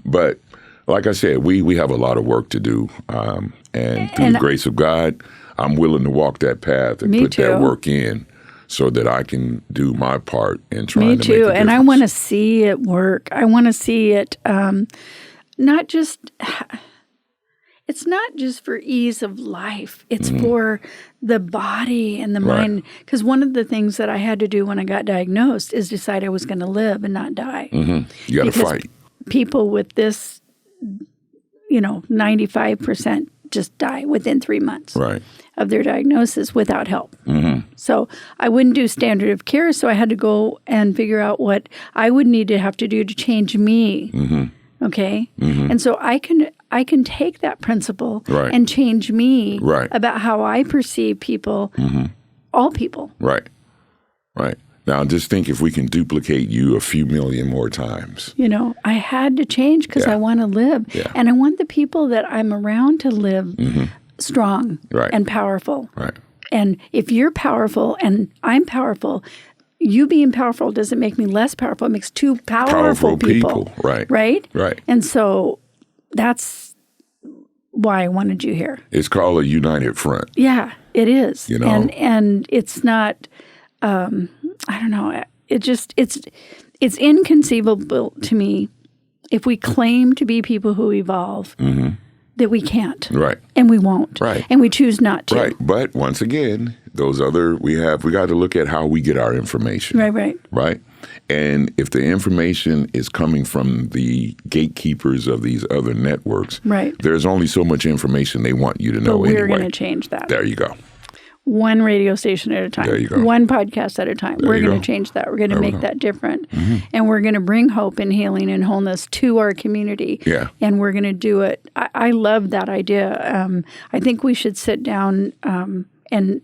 But like I said, we have a lot of work to do, and through the grace of God, I'm willing to walk that path and put that work in, so that I can do my part in trying to make a difference. And I want to see it work. I want to see it not just. It's not just for ease of life. It's for the body and the mind. Because one of the things that I had to do when I got diagnosed is decide I was going to live and not die. You got to fight. People with this, 95% just die within 3 months of their diagnosis without help. So I wouldn't do standard of care. So I had to go and figure out what I would need to have to do to change me. Okay? And so I can take that principle and change me about how I perceive people, all people. Right. Now, just think if we can duplicate you a few million more times. I had to change because I want to live. Yeah. And I want the people that I'm around to live strong and powerful. Right. And if you're powerful and I'm powerful, you being powerful doesn't make me less powerful. It makes two powerful people. Right? And so that's why I wanted you here. It's called a united front. Yeah, it is. And it's not, I don't know, it's inconceivable to me if we claim to be people who evolve that we can't. Right. And we won't. Right. And we choose not to. Right. But once again, those other, we got to look at how we get our information. Right? And if the information is coming from the gatekeepers of these other networks, there's only so much information they want you to know anyway. But we're going to change that. There you go. One radio station at a time. There you go. One podcast at a time. We're going to change that. We're going to make that different. And we're going to bring hope and healing and wholeness to our community. Yeah. And we're going to do it. I love that idea. I think we should sit down and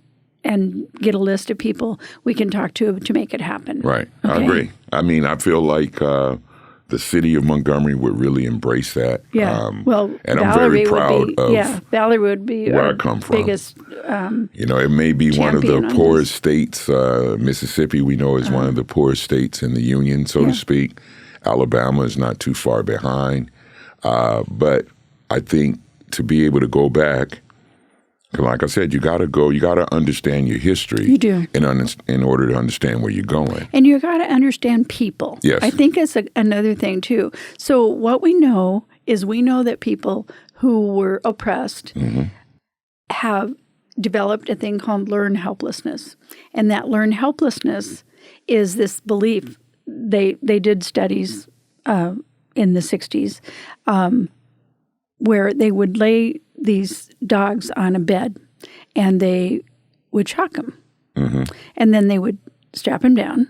get a list of people we can talk to make it happen. Right. Okay? I agree. I mean, I feel like the city of Montgomery would really embrace that. Yeah. And I'm very proud of Valerie would be where I come from. Biggest it may be one of the poorest states. Mississippi, we know, is one of the poorest states in the union, so to speak. Alabama is not too far behind. But I think to be able to go back, like I said, you got to understand your history. You do. In order to understand where you're going. And you got to understand people. Yes. I think it's another thing, too. So what we know is that people who were oppressed have developed a thing called learned helplessness. And that learned helplessness is this belief. They did studies in the 60s where they would lay these dogs on a bed and they would shock them. And then they would strap them down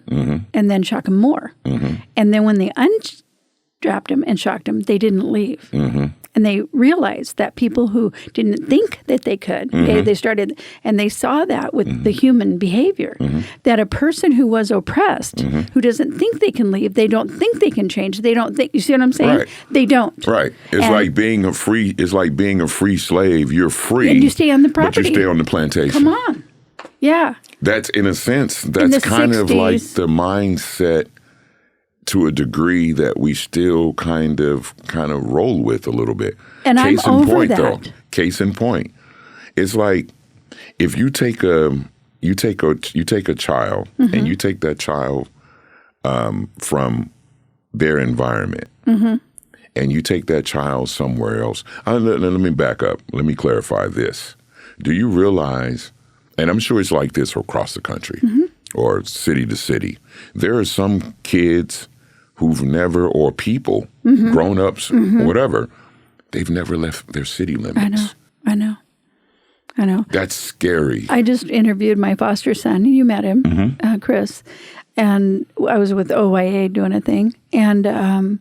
and then shock them more. And then when they unstrapped them and shocked them, they didn't leave. And they realized that people who didn't think that they could, they started, and they saw that with the human behavior, that a person who was oppressed, who doesn't think they can leave, they don't think they can change, they don't think, you see what I'm saying? Right. They don't. Right. It's like being a free slave. You're free. And you stay on the property. But you stay on the plantation. Come on. Yeah. That's, in a sense, that's kind 60s, of like the mindset to a degree that we still kind of roll with a little bit. And I'm over that. Case in point, it's like if you take a child and you take that child from their environment and you take that child somewhere else. Let me back up. Let me clarify this. Do you realize, and I'm sure it's like this across the country or city to city, there are some kids who've never, or people, grown-ups, or whatever, they've never left their city limits. I know. That's scary. I just interviewed my foster son. You met him, Chris. And I was with OYA doing a thing. And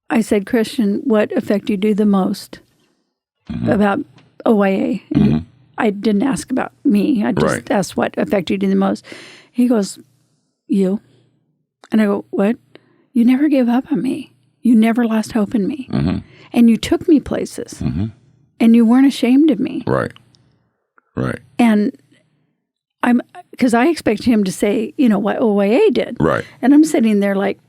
I said, Christian, what affected you the most about OYA? And I didn't ask about me. I just asked what affected you the most. He goes, you. And I go, what? You never gave up on me. You never lost hope in me. And you took me places. And you weren't ashamed of me. Right. And because I expected him to say, what OYA did. Right. And I'm sitting there like,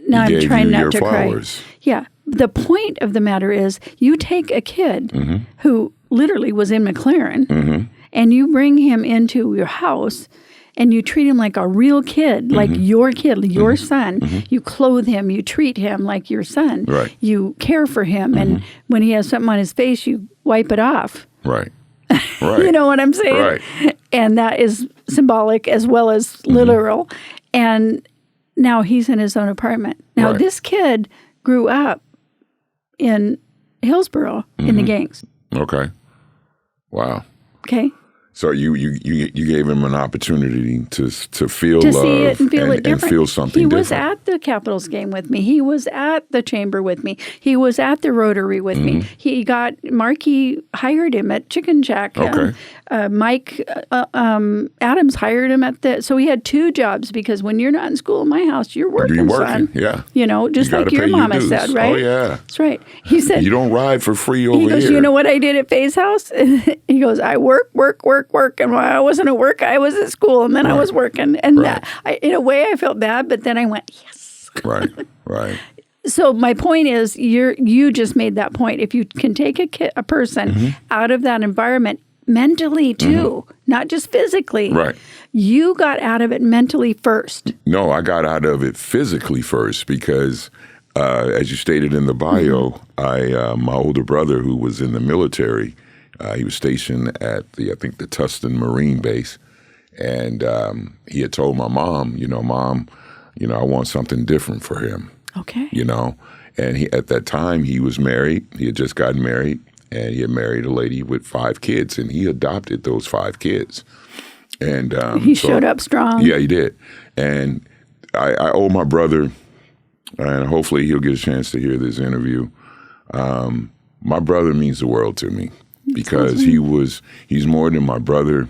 now I'm trying not to flowers. Cry. Yeah. The point of the matter is you take a kid who literally was in McLaren and you bring him into your house and you treat him like a real kid, like your kid, your son. You clothe him, you treat him like your son. Right. You care for him. And when he has something on his face, you wipe it off. Right. You know what I'm saying? Right. And that is symbolic as well as literal. And now he's in his own apartment. Now this kid grew up in Hillsborough in the gangs. Okay. Wow. Okay. So you gave him an opportunity to feel to love see it and feel it different. And feel something different. He was different. at the Capitals game with me. He was at the Chamber with me. He was at the Rotary with me. Markey hired him at Chicken Shack. Okay. Mike Adams hired him so he had 2 jobs because when you're not in school in my house, you're working, son. Yeah. Just like your mama said, right? Oh, yeah. That's right. He said, you don't ride for free over here. He goes, here. you know what I did at Fay's house? He goes, I work. And when I wasn't at work, I was at school, and then I was working. And in a way, I felt bad, but then I went, yes. Right. So my point is, you just made that point. If you can take a person out of that environment mentally too, not just physically. Right. You got out of it mentally first. No, I got out of it physically first because, as you stated in the bio, my older brother who was in the military, he was stationed at the Tustin Marine Base. And he had told my mom, Mom, I want something different for him. Okay. And at that time he was married. He had just gotten married, and he had married a lady with 5 kids, and he adopted those 5 kids. And he showed up strong. Yeah, he did. And I owe my brother, and hopefully he'll get a chance to hear this interview. My brother means the world to me because he's more than my brother.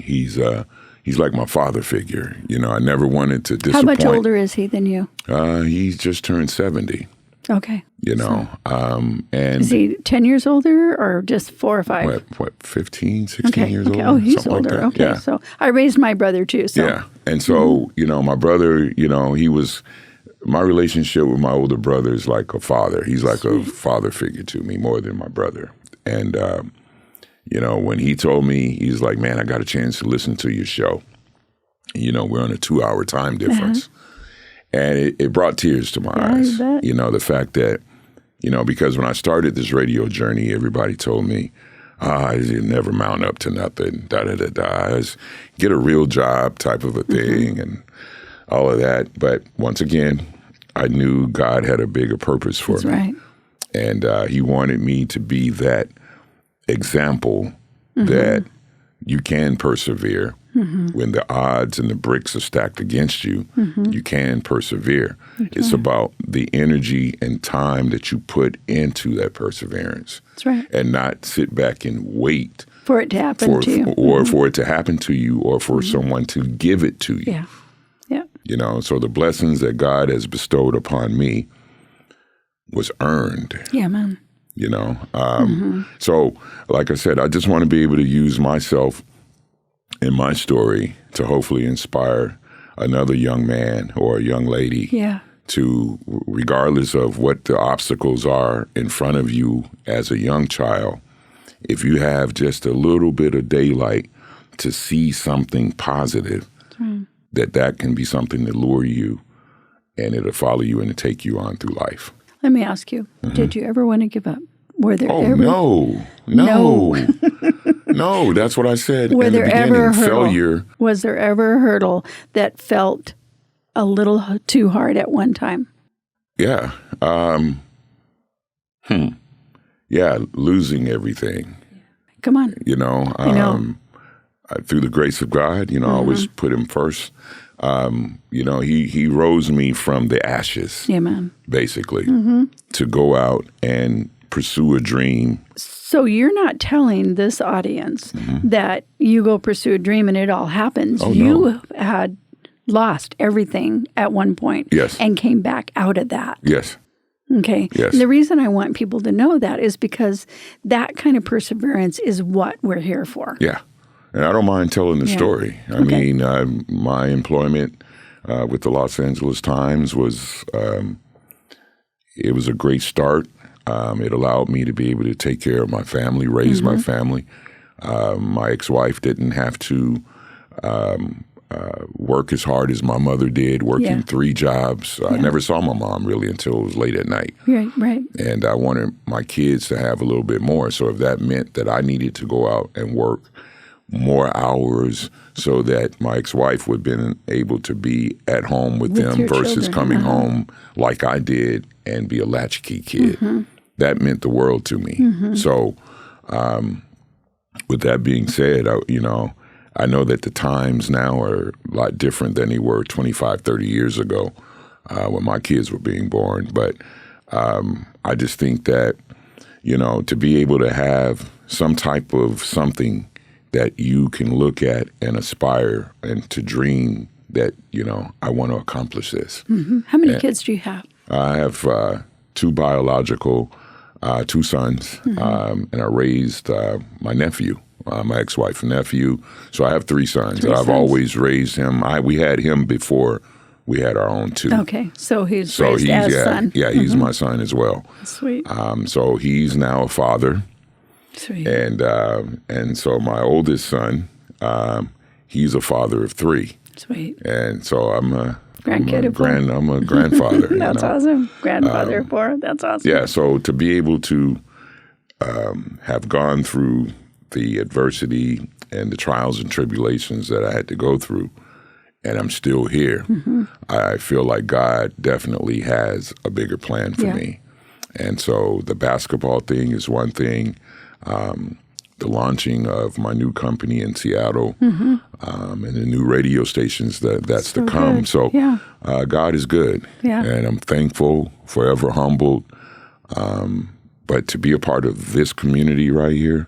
He's like my father figure. I never wanted to disappoint. How much older is he than you? He's just turned 70. Okay. And is he 10 years older or just 4 or 5? What 15, 16 years older? Oh, he's something older. Like okay. Yeah. So I raised my brother too. So. Yeah. And so, my brother, my relationship with my older brother is like a father. He's like a father figure to me more than my brother. And, when he told me, he's like, man, I got a chance to listen to your show. We're on a 2-hour time difference. And it brought tears to my eyes. The fact that, because when I started this radio journey, everybody told me, you never mount up to nothing, da-da-da-da. Get a real job type of a thing and all of that. But once again, I knew God had a bigger purpose for me. Right. And he wanted me to be that example that you can persevere. When the odds and the bricks are stacked against you, you can persevere. Okay. It's about the energy and time that you put into that perseverance. That's right. And not sit back and wait for it to happen to you. Or for it to happen to you, or for someone to give it to you. Yeah. Yeah. So the blessings that God has bestowed upon me was earned. Yeah, man. So like I said, I just want to be able to use myself in my story to hopefully inspire another young man or a young lady to, regardless of what the obstacles are in front of you as a young child, if you have just a little bit of daylight to see something positive, that can be something to lure you, and it'll follow you and take you on through life. Let me ask you, did you ever want to give up? Were there ever? No. No, that's what I said Were in the there beginning. Ever a hurdle? Failure. Was there ever a hurdle that felt a little too hard at one time? Yeah. Yeah, losing everything. Come on. Through the grace of God, I always put him first. He rose me from the ashes. Yeah, man. Basically, to go out and pursue a dream. So you're not telling this audience that you go pursue a dream and it all happens. Oh, you had lost everything at one point. Yes. And came back out of that. Yes. Okay. Yes. And the reason I want people to know that is because that kind of perseverance is what we're here for. Yeah. And I don't mind telling the story. I mean, my employment with the Los Angeles Times was, it was a great start. It allowed me to be able to take care of my family, raise my family. My ex-wife didn't have to work as hard as my mother did, working 3 jobs. I never saw my mom really until it was late at night. Right. And I wanted my kids to have a little bit more. So if that meant that I needed to go out and work more hours so that my ex-wife would have been able to be at home with them versus children. coming home like I did and be a latchkey kid. That meant the world to me. So with that being said, I know that the times now are a lot different than they were 25, 30 years ago when my kids were being born. But I just think that, to be able to have some type of something that you can look at and aspire and to dream that, I want to accomplish this. How many kids do you have? I have 2 biological, 2 sons, and I raised my nephew, my ex-wife nephew. So I have 3 sons. I've always raised him. We had him before we had our own 2. Okay, so he's raised as son. Yeah, he's my son as well. Sweet. So he's now a father. Sweet. And so my oldest son, he's a father of 3. Sweet. And so I'm a That's grandfather. awesome. Grandfather for, that's awesome. Yeah, so to be able to have gone through the adversity and the trials and tribulations that I had to go through, and I'm still here, I feel like God definitely has a bigger plan for me. And so the basketball thing is one thing. The launching of my new company in Seattle, and the new radio stations that's to come. Good. So God is good, and I'm thankful, forever humbled. But to be a part of this community right here,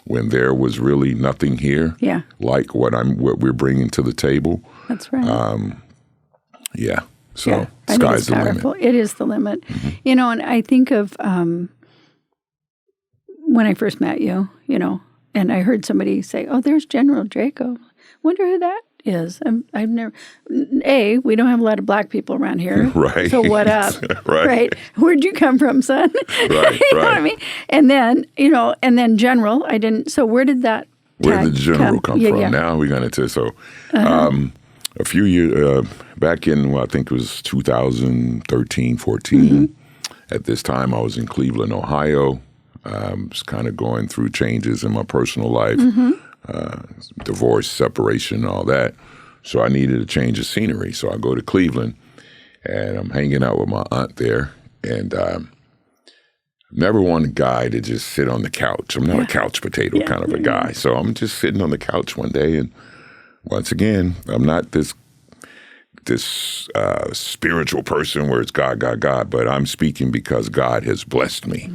when there was really nothing here, like what we're bringing to the table. That's right. So sky's the limit. It is the limit. You know, and I think of when I first met you, you know, and I heard somebody say, "Oh, there's General Drako. Wonder who that is." I've never. We don't have a lot of black people around here, right? So what up, right? Where'd you come from, son? Right, you know what I mean? And then General. I didn't. So where did that? Where did the General come from? Yeah. Now we're going to a few years back in, I think it was 2013, 14. At this time, I was in Cleveland, Ohio. Was kind of going through changes in my personal life, divorce, separation, all that. So I needed a change of scenery. So I go to Cleveland, and I'm hanging out with my aunt there. And never wanted a guy to just sit on the couch. I'm not a couch potato kind of a guy. So I'm just sitting on the couch one day, and once again, I'm not this spiritual person where it's God, God, God, but I'm speaking because God has blessed me.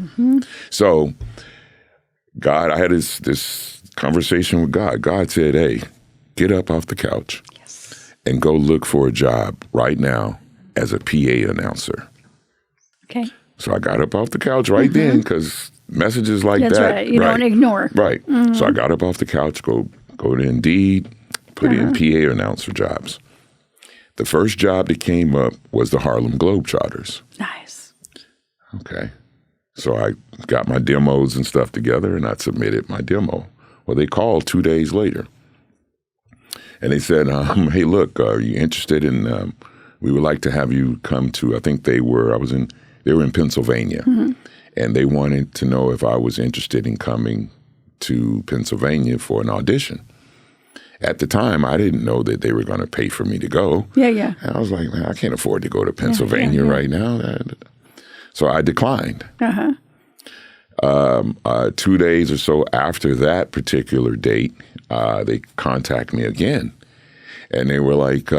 So God, I had this conversation with God. God said, "Hey, get up off the couch and go look for a job right now as a PA announcer." Okay. So I got up off the couch right then, because messages like That's that. Right. You don't ignore. Right. So I got up off the couch, go to Indeed, put in PA announcer jobs. The first job that came up was the Harlem Globetrotters. Nice. Okay. So I got my demos and stuff together, and I submitted my demo. Well, they called 2 days later, and they said, "Hey, look, are you interested in? We would like to have you come to." I think they were in Pennsylvania, and they wanted to know if I was interested in coming to Pennsylvania for an audition. At the time, I didn't know that they were going to pay for me to go. And I was like, man, I can't afford to go to Pennsylvania right now. So I declined. 2 days or so after that particular date, they contact me again, and they were like,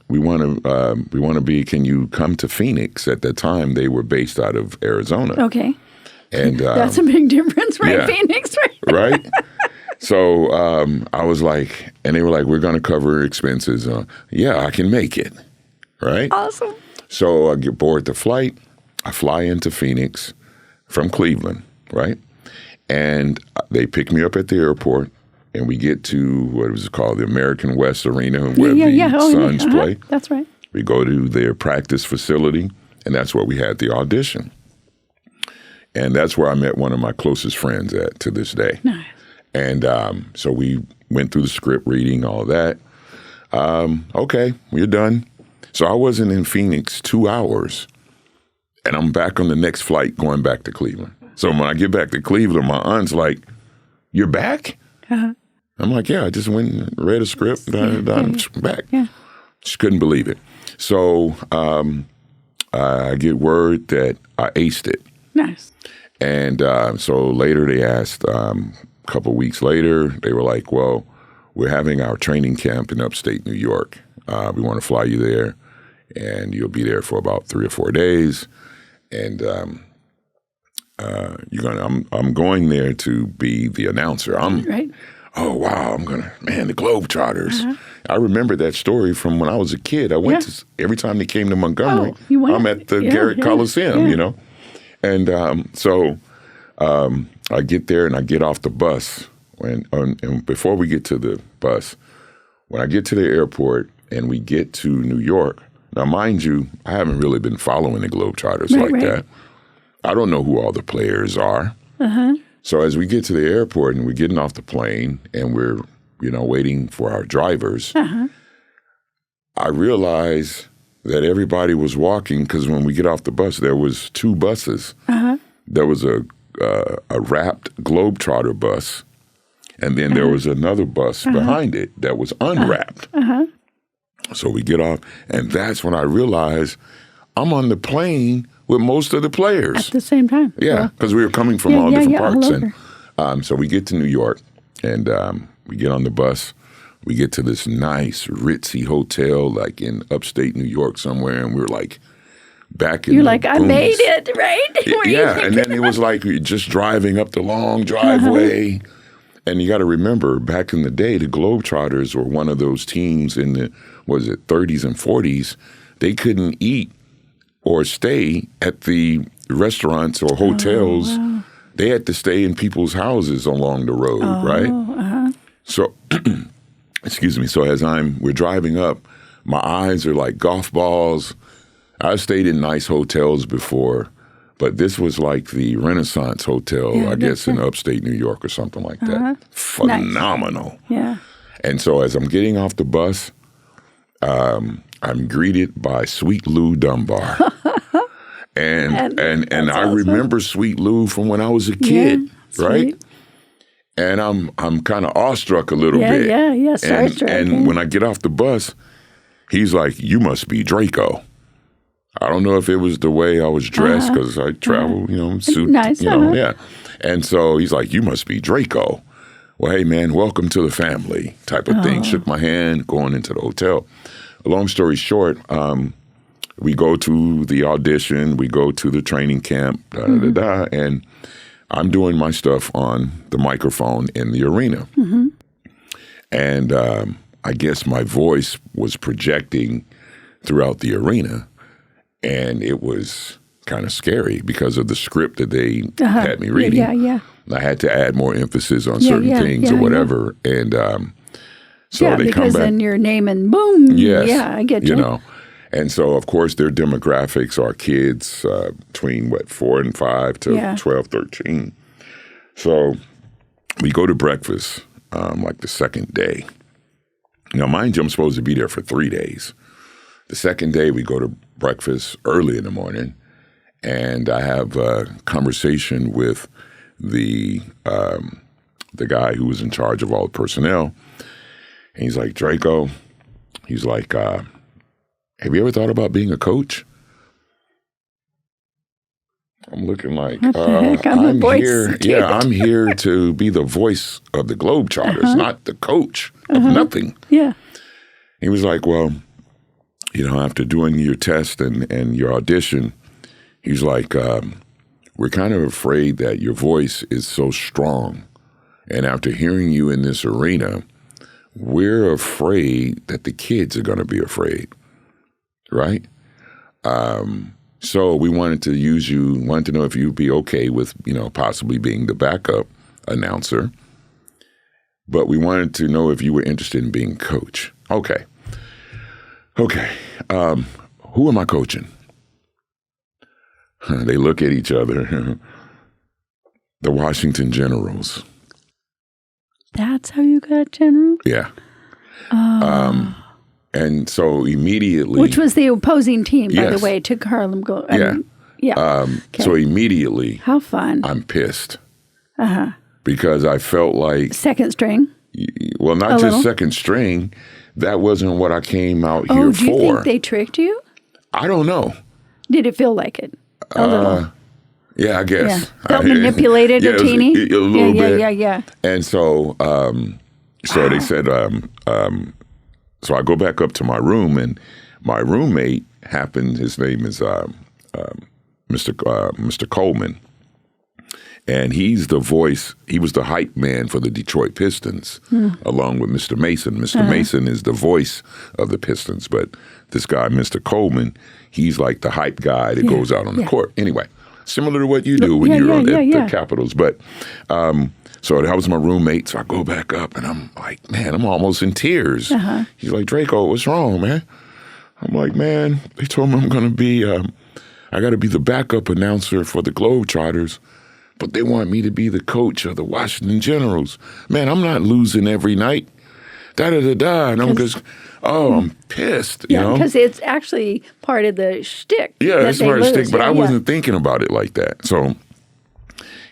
"We want to be. Can you come to Phoenix?" At that time, they were based out of Arizona. Okay, and that's a big difference, right? Phoenix, right? Right. So I was like, and they were like, "We're going to cover expenses." Yeah, I can make it. Right. Awesome. So I get board the flight. I fly into Phoenix from Cleveland, right? And they pick me up at the airport, and we get to what was called the American West Arena, where the Suns play. That's right. We go to their practice facility, and that's where we had the audition. And that's where I met one of my closest friends to this day. Nice. And so we went through the script reading, all that. Okay, we're done. So I wasn't in Phoenix 2 hours, and I'm back on the next flight going back to Cleveland. So when I get back to Cleveland, my aunt's like, "You're back?" I'm like, "Yeah, I just went and read a script, I'm back." She couldn't believe it. So I get word that I aced it. Nice. And so later they asked, a couple of weeks later, they were like, "Well, we're having our training camp in upstate New York. We want to fly you there, and you'll be there for about 3 or 4 days. And I'm going there to be the announcer." Right. Oh, wow, the Globetrotters. I remember that story from when I was a kid. I went to, every time they came to Montgomery, I'm at the Garrett Coliseum, you know. And so I get there and I get off the bus. And before we get to the bus, when I get to the airport and we get to New York, now mind you, I haven't really been following the Globetrotters that. I don't know who all the players are. So as we get to the airport and we're getting off the plane and we're, waiting for our drivers, I realize that everybody was walking, because when we get off the bus, there was 2 buses. There was a wrapped Globetrotter bus, And then there was another bus behind it that was unwrapped. So we get off, and that's when I realized I'm on the plane with most of the players. At the same time. Yeah, because we were coming from all different parts. And so we get to New York, and we get on the bus. We get to this nice, ritzy hotel, like in upstate New York somewhere, and we're like back in You're the like, I boonies. made it, right? Yeah, and then it was like just driving up the long driveway. And you got to remember, back in the day, the Globetrotters were one of those teams in the, 30s and 40s. They couldn't eat or stay at the restaurants or hotels. They had to stay in people's houses along the road, right? So, excuse me. So as we're driving up, my eyes are like golf balls. I've stayed in nice hotels before, but this was like the Renaissance Hotel, I guess, in upstate New York or something like that. Phenomenal. Nice. Yeah. And so as I'm getting off the bus, I'm greeted by Sweet Lou Dunbar. and I remember Sweet Lou from when I was a kid, right? And I'm kind of awestruck a little bit. Yeah, starstruck. And when I get off the bus, he's like, "You must be Drako." I don't know if it was the way I was dressed because I travel, suit, nice, yeah. And so he's like, "You must be Drako." Well, hey, man, welcome to the family type of thing. Shook my hand going into the hotel. Long story short, we go to the audition, we go to the training camp, and I'm doing my stuff on the microphone in the arena. And I guess my voice was projecting throughout the arena. And it was kind of scary because of the script that they had me reading. Yeah. I had to add more emphasis on certain things or whatever. And so they come back. Because then your name and boom. Yes. Yeah, I get you. And so, of course, their demographics are kids between, 4 and 5 to 12, 13. So we go to breakfast like the second day. Now, mind you, I'm supposed to be there for 3 days. The second day, we go to breakfast early in the morning, and I have a conversation with the guy who was in charge of all the personnel. And he's like, "Drako," he's like, "have you ever thought about being a coach?" I'm looking like, I'm here. Yeah, I'm here to be the voice of the Globetrotters, not the coach of nothing. Yeah. He was like, "Well, after doing your test and your audition," he's like, "We're kind of afraid that your voice is so strong. And after hearing you in this arena, we're afraid that the kids are going to be afraid." Right? So we wanted to know if you'd be okay with, possibly being the backup announcer. But we wanted to know if you were interested in being coach. Okay. Who am I coaching? They look at each other. The Washington Generals. That's how you got General? Yeah. And so immediately... Which was the opposing team, by the way, to Harlem Globe. So immediately... How fun. I'm pissed. Because I felt like... Second string? Well, not just second string. That wasn't what I came out here for. Do you think they tricked you? I don't know. Did it feel like it? A little? Yeah, I guess. Felt manipulated a teeny? A little bit. Yeah. And so, they said, so I go back up to my room, and my roommate his name is Mr. Coleman. And he's the voice, he was the hype man for the Detroit Pistons, along with Mr. Mason. Mr. Mason is the voice of the Pistons, but this guy, Mr. Coleman, he's like the hype guy that goes out on the court. Anyway, similar to what you do when you're at the Capitals. But so that was my roommate, so I go back up, and I'm like, man, I'm almost in tears. He's like, "Drako, what's wrong, man?" I'm like, "Man, they told me I'm going to be, I got to be the backup announcer for the Globetrotters. But they want me to be the coach of the Washington Generals. Man, I'm not losing every night. Da-da-da-da. And I'm just, I'm pissed, you know? Because it's actually part of the shtick. Yeah, it's part of the shtick, but I wasn't thinking about it like that. So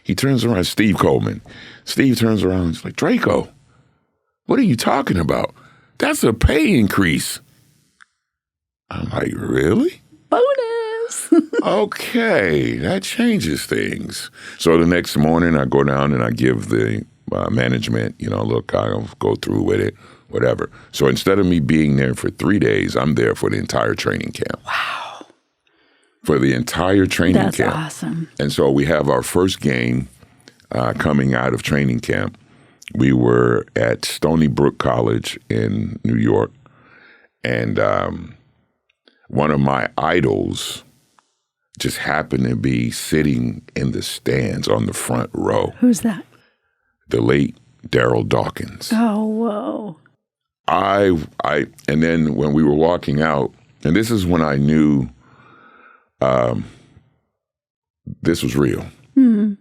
He turns around, Steve Coleman. Steve turns around and he's like, Drako, what are you talking about? That's a pay increase. I'm like, really? Bonus. Okay, that changes things. So the next morning I go down and I give the management, look, I'll go through with it, whatever. So instead of me being there for 3 days, I'm there for the entire training camp. Wow. For the entire training camp. That's awesome. And so we have our first game coming out of training camp. We were at Stony Brook College in New York. And one of my idols just happened to be sitting in the stands on the front row. Who's that? The late Daryl Dawkins. Oh, whoa. And then when we were walking out, and this is when I knew this was real, mm-hmm.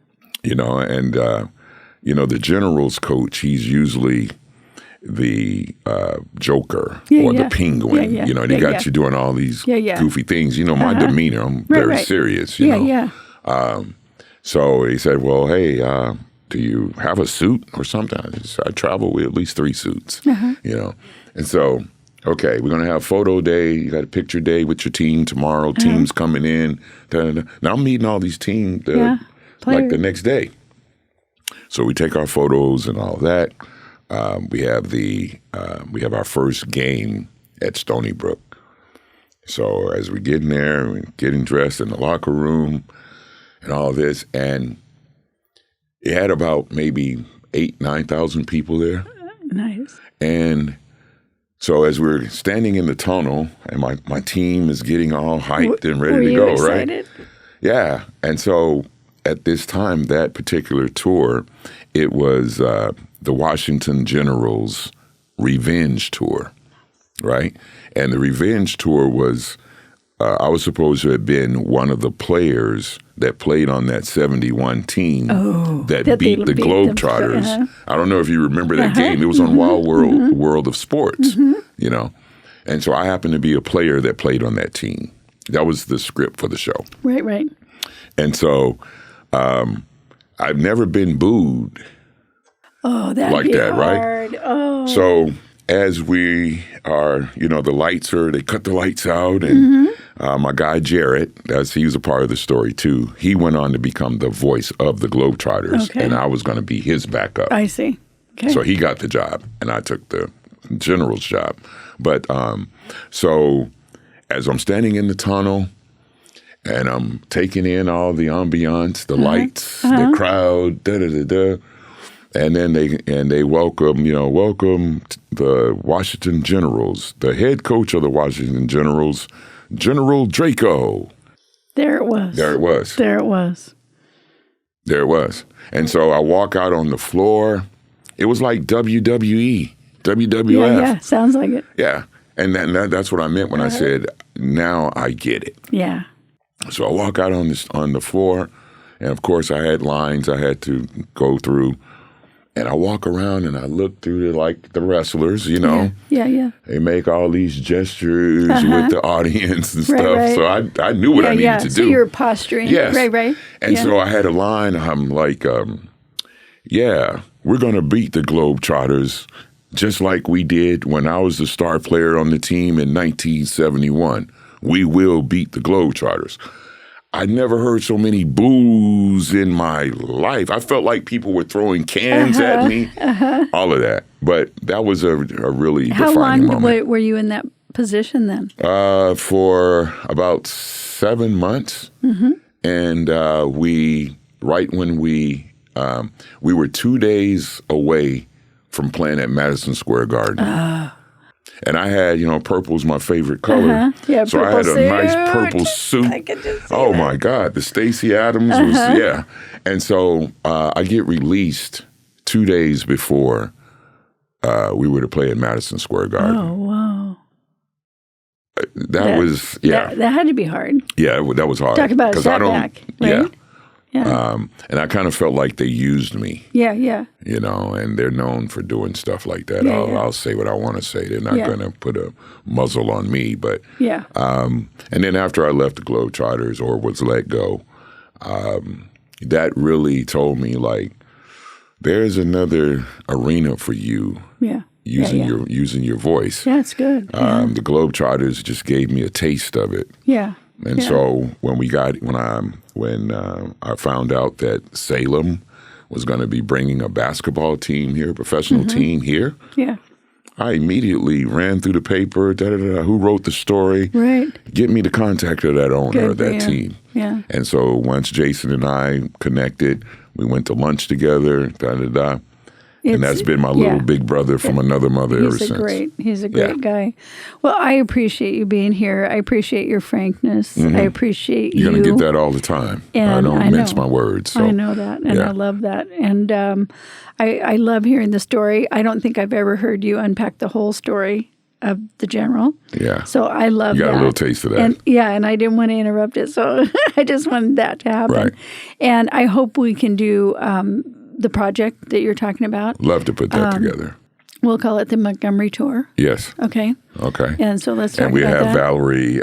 The Generals coach, he's usually the Joker or the Penguin. They got you doing all these goofy things. My demeanor, I'm very serious. So he said, well, hey, do you have a suit or something? I travel with at least 3 suits, And so, okay, we're going to have photo day. You got a picture day with your team tomorrow. Team's coming in. Now I'm meeting all these teams like the next day. So we take our photos and all that. We have our first game at Stony Brook. So as we get in there, we're getting dressed in the locker room and all this, and it had about maybe 9,000 people there. Nice. And so as we're standing in the tunnel, and my team is getting all hyped and ready to go, excited? Right? Yeah. And so at this time, that particular tour, it was the Washington Generals Revenge Tour, right? And the Revenge Tour was, I was supposed to have been one of the players that played on that 71 team that beat the Globetrotters. I don't know if you remember that game. It was on Wild World of Sports, And so I happened to be a player that played on that team. That was the script for the show. Right. And so I've never been booed like that, hard. right? Oh. So as we are, the lights they cut the lights out, and my guy Jarrett, he was a part of the story too. He went on to become the voice of the Globetrotters, and I was going to be his backup. I see. Okay. So he got the job, and I took the General's job. But so as I'm standing in the tunnel, and I'm taking in all the ambiance, the lights, the crowd, da-da-da-da. And then they welcome the Washington Generals, the head coach of the Washington Generals, General Drako. There it was. And so I walk out on the floor. It was like WWE, WWF. Yeah, sounds like it. Yeah. And that's what I meant when I said, now I get it. Yeah. So I walk out on the floor, and of course I had lines I had to go through. And I walk around and I look through the wrestlers, Yeah. They make all these gestures with the audience and stuff. Right. So I knew what I needed to do. So you're posturing. Yes. Right. And so I had a line. I'm like, we're going to beat the Globetrotters just like we did when I was the star player on the team in 1971. We will beat the Globetrotters. I never heard so many boos in my life. I felt like people were throwing cans at me, all of that. But that was a really defining moment. How long were you in that position then? For about 7 months. And when we were 2 days away from playing at Madison Square Garden. And I had, purple's my favorite color. Yeah, so I had a nice purple suit. I could just see my God. The Stacey Adams was, And so I get released 2 days before we were to play at Madison Square Garden. Oh, wow. That was, That had to be hard. Yeah, that was hard. Talk about a setback, right? Yeah. And I kind of felt like they used me. Yeah. And they're known for doing stuff like that. I'll say what I want to say. They're not going to put a muzzle on me. But and then after I left the Globetrotters or was let go, that really told me, like, there's another arena for you using your voice. Yeah, it's good. The Globetrotters just gave me a taste of it. Yeah. And so when I found out that Salem was going to be bringing a basketball team here, a professional team here, I immediately ran through the paper, who wrote the story, get me the contact of that owner of that team. Yeah. And so once Jason and I connected, we went to lunch together, and that's been my little big brother from another mother ever since. He's a great guy. Well, I appreciate you being here. I appreciate your frankness. I appreciate You're going to get that all the time. And I don't mince my words. So. I know that, and I love that. And I love hearing the story. I don't think I've ever heard you unpack the whole story of the General. Yeah. So I love that. You got a little taste of that. And I didn't want to interrupt it, so I just wanted that to happen. Right. And I hope we can do the project that you're talking about. Love to put that together. We'll call it the Montgomery Tour. Yes. Okay. And so let's talk and we about have that. Valerie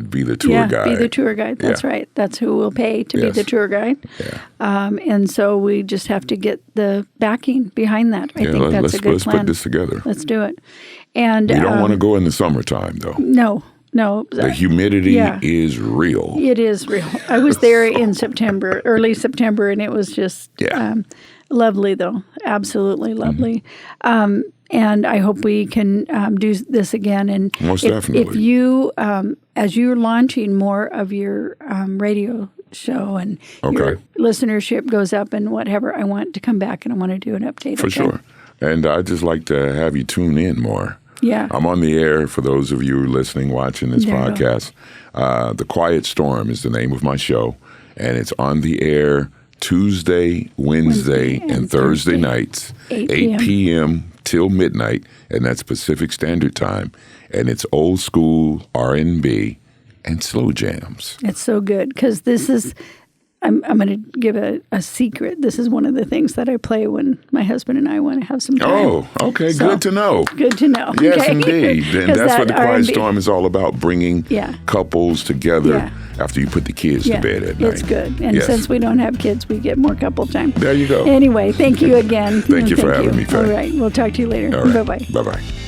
be the tour guide. Be the tour guide. That's right. That's who we'll pay to be the tour guide. Yeah. And so we just have to get the backing behind that. I think that's a good plan. Let's put this together. Let's do it. And we don't want to go in the summertime, though. No. The humidity is real. It is real. I was there in September, early September, and it was just lovely, though. Absolutely lovely. And I hope we can do this again. And most definitely. If you, as you're launching more of your radio show and your listenership goes up and whatever, I want to come back and I want to do an update. For sure. And I'd just like to have you tune in more. Yeah. I'm on the air for those of you listening, watching this podcast. The Quiet Storm is the name of my show, and it's on the air Tuesday, Wednesday, and Thursday nights, 8 p.m. till midnight, and that's Pacific Standard Time. And it's old school R&B and slow jams. It's so good because this is, I'm going to give a secret. This is one of the things that I play when my husband and I want to have some time. Oh, okay. So, good to know. Good to know. Yes, okay? indeed. And that's what the Quiet Storm is all about, bringing couples together after you put the kids to bed at night. It's good. And since we don't have kids, we get more couple time. There you go. Anyway, thank you again. Thank you for having me, Faye. All right. We'll talk to you later. All right. Bye-bye. Bye-bye.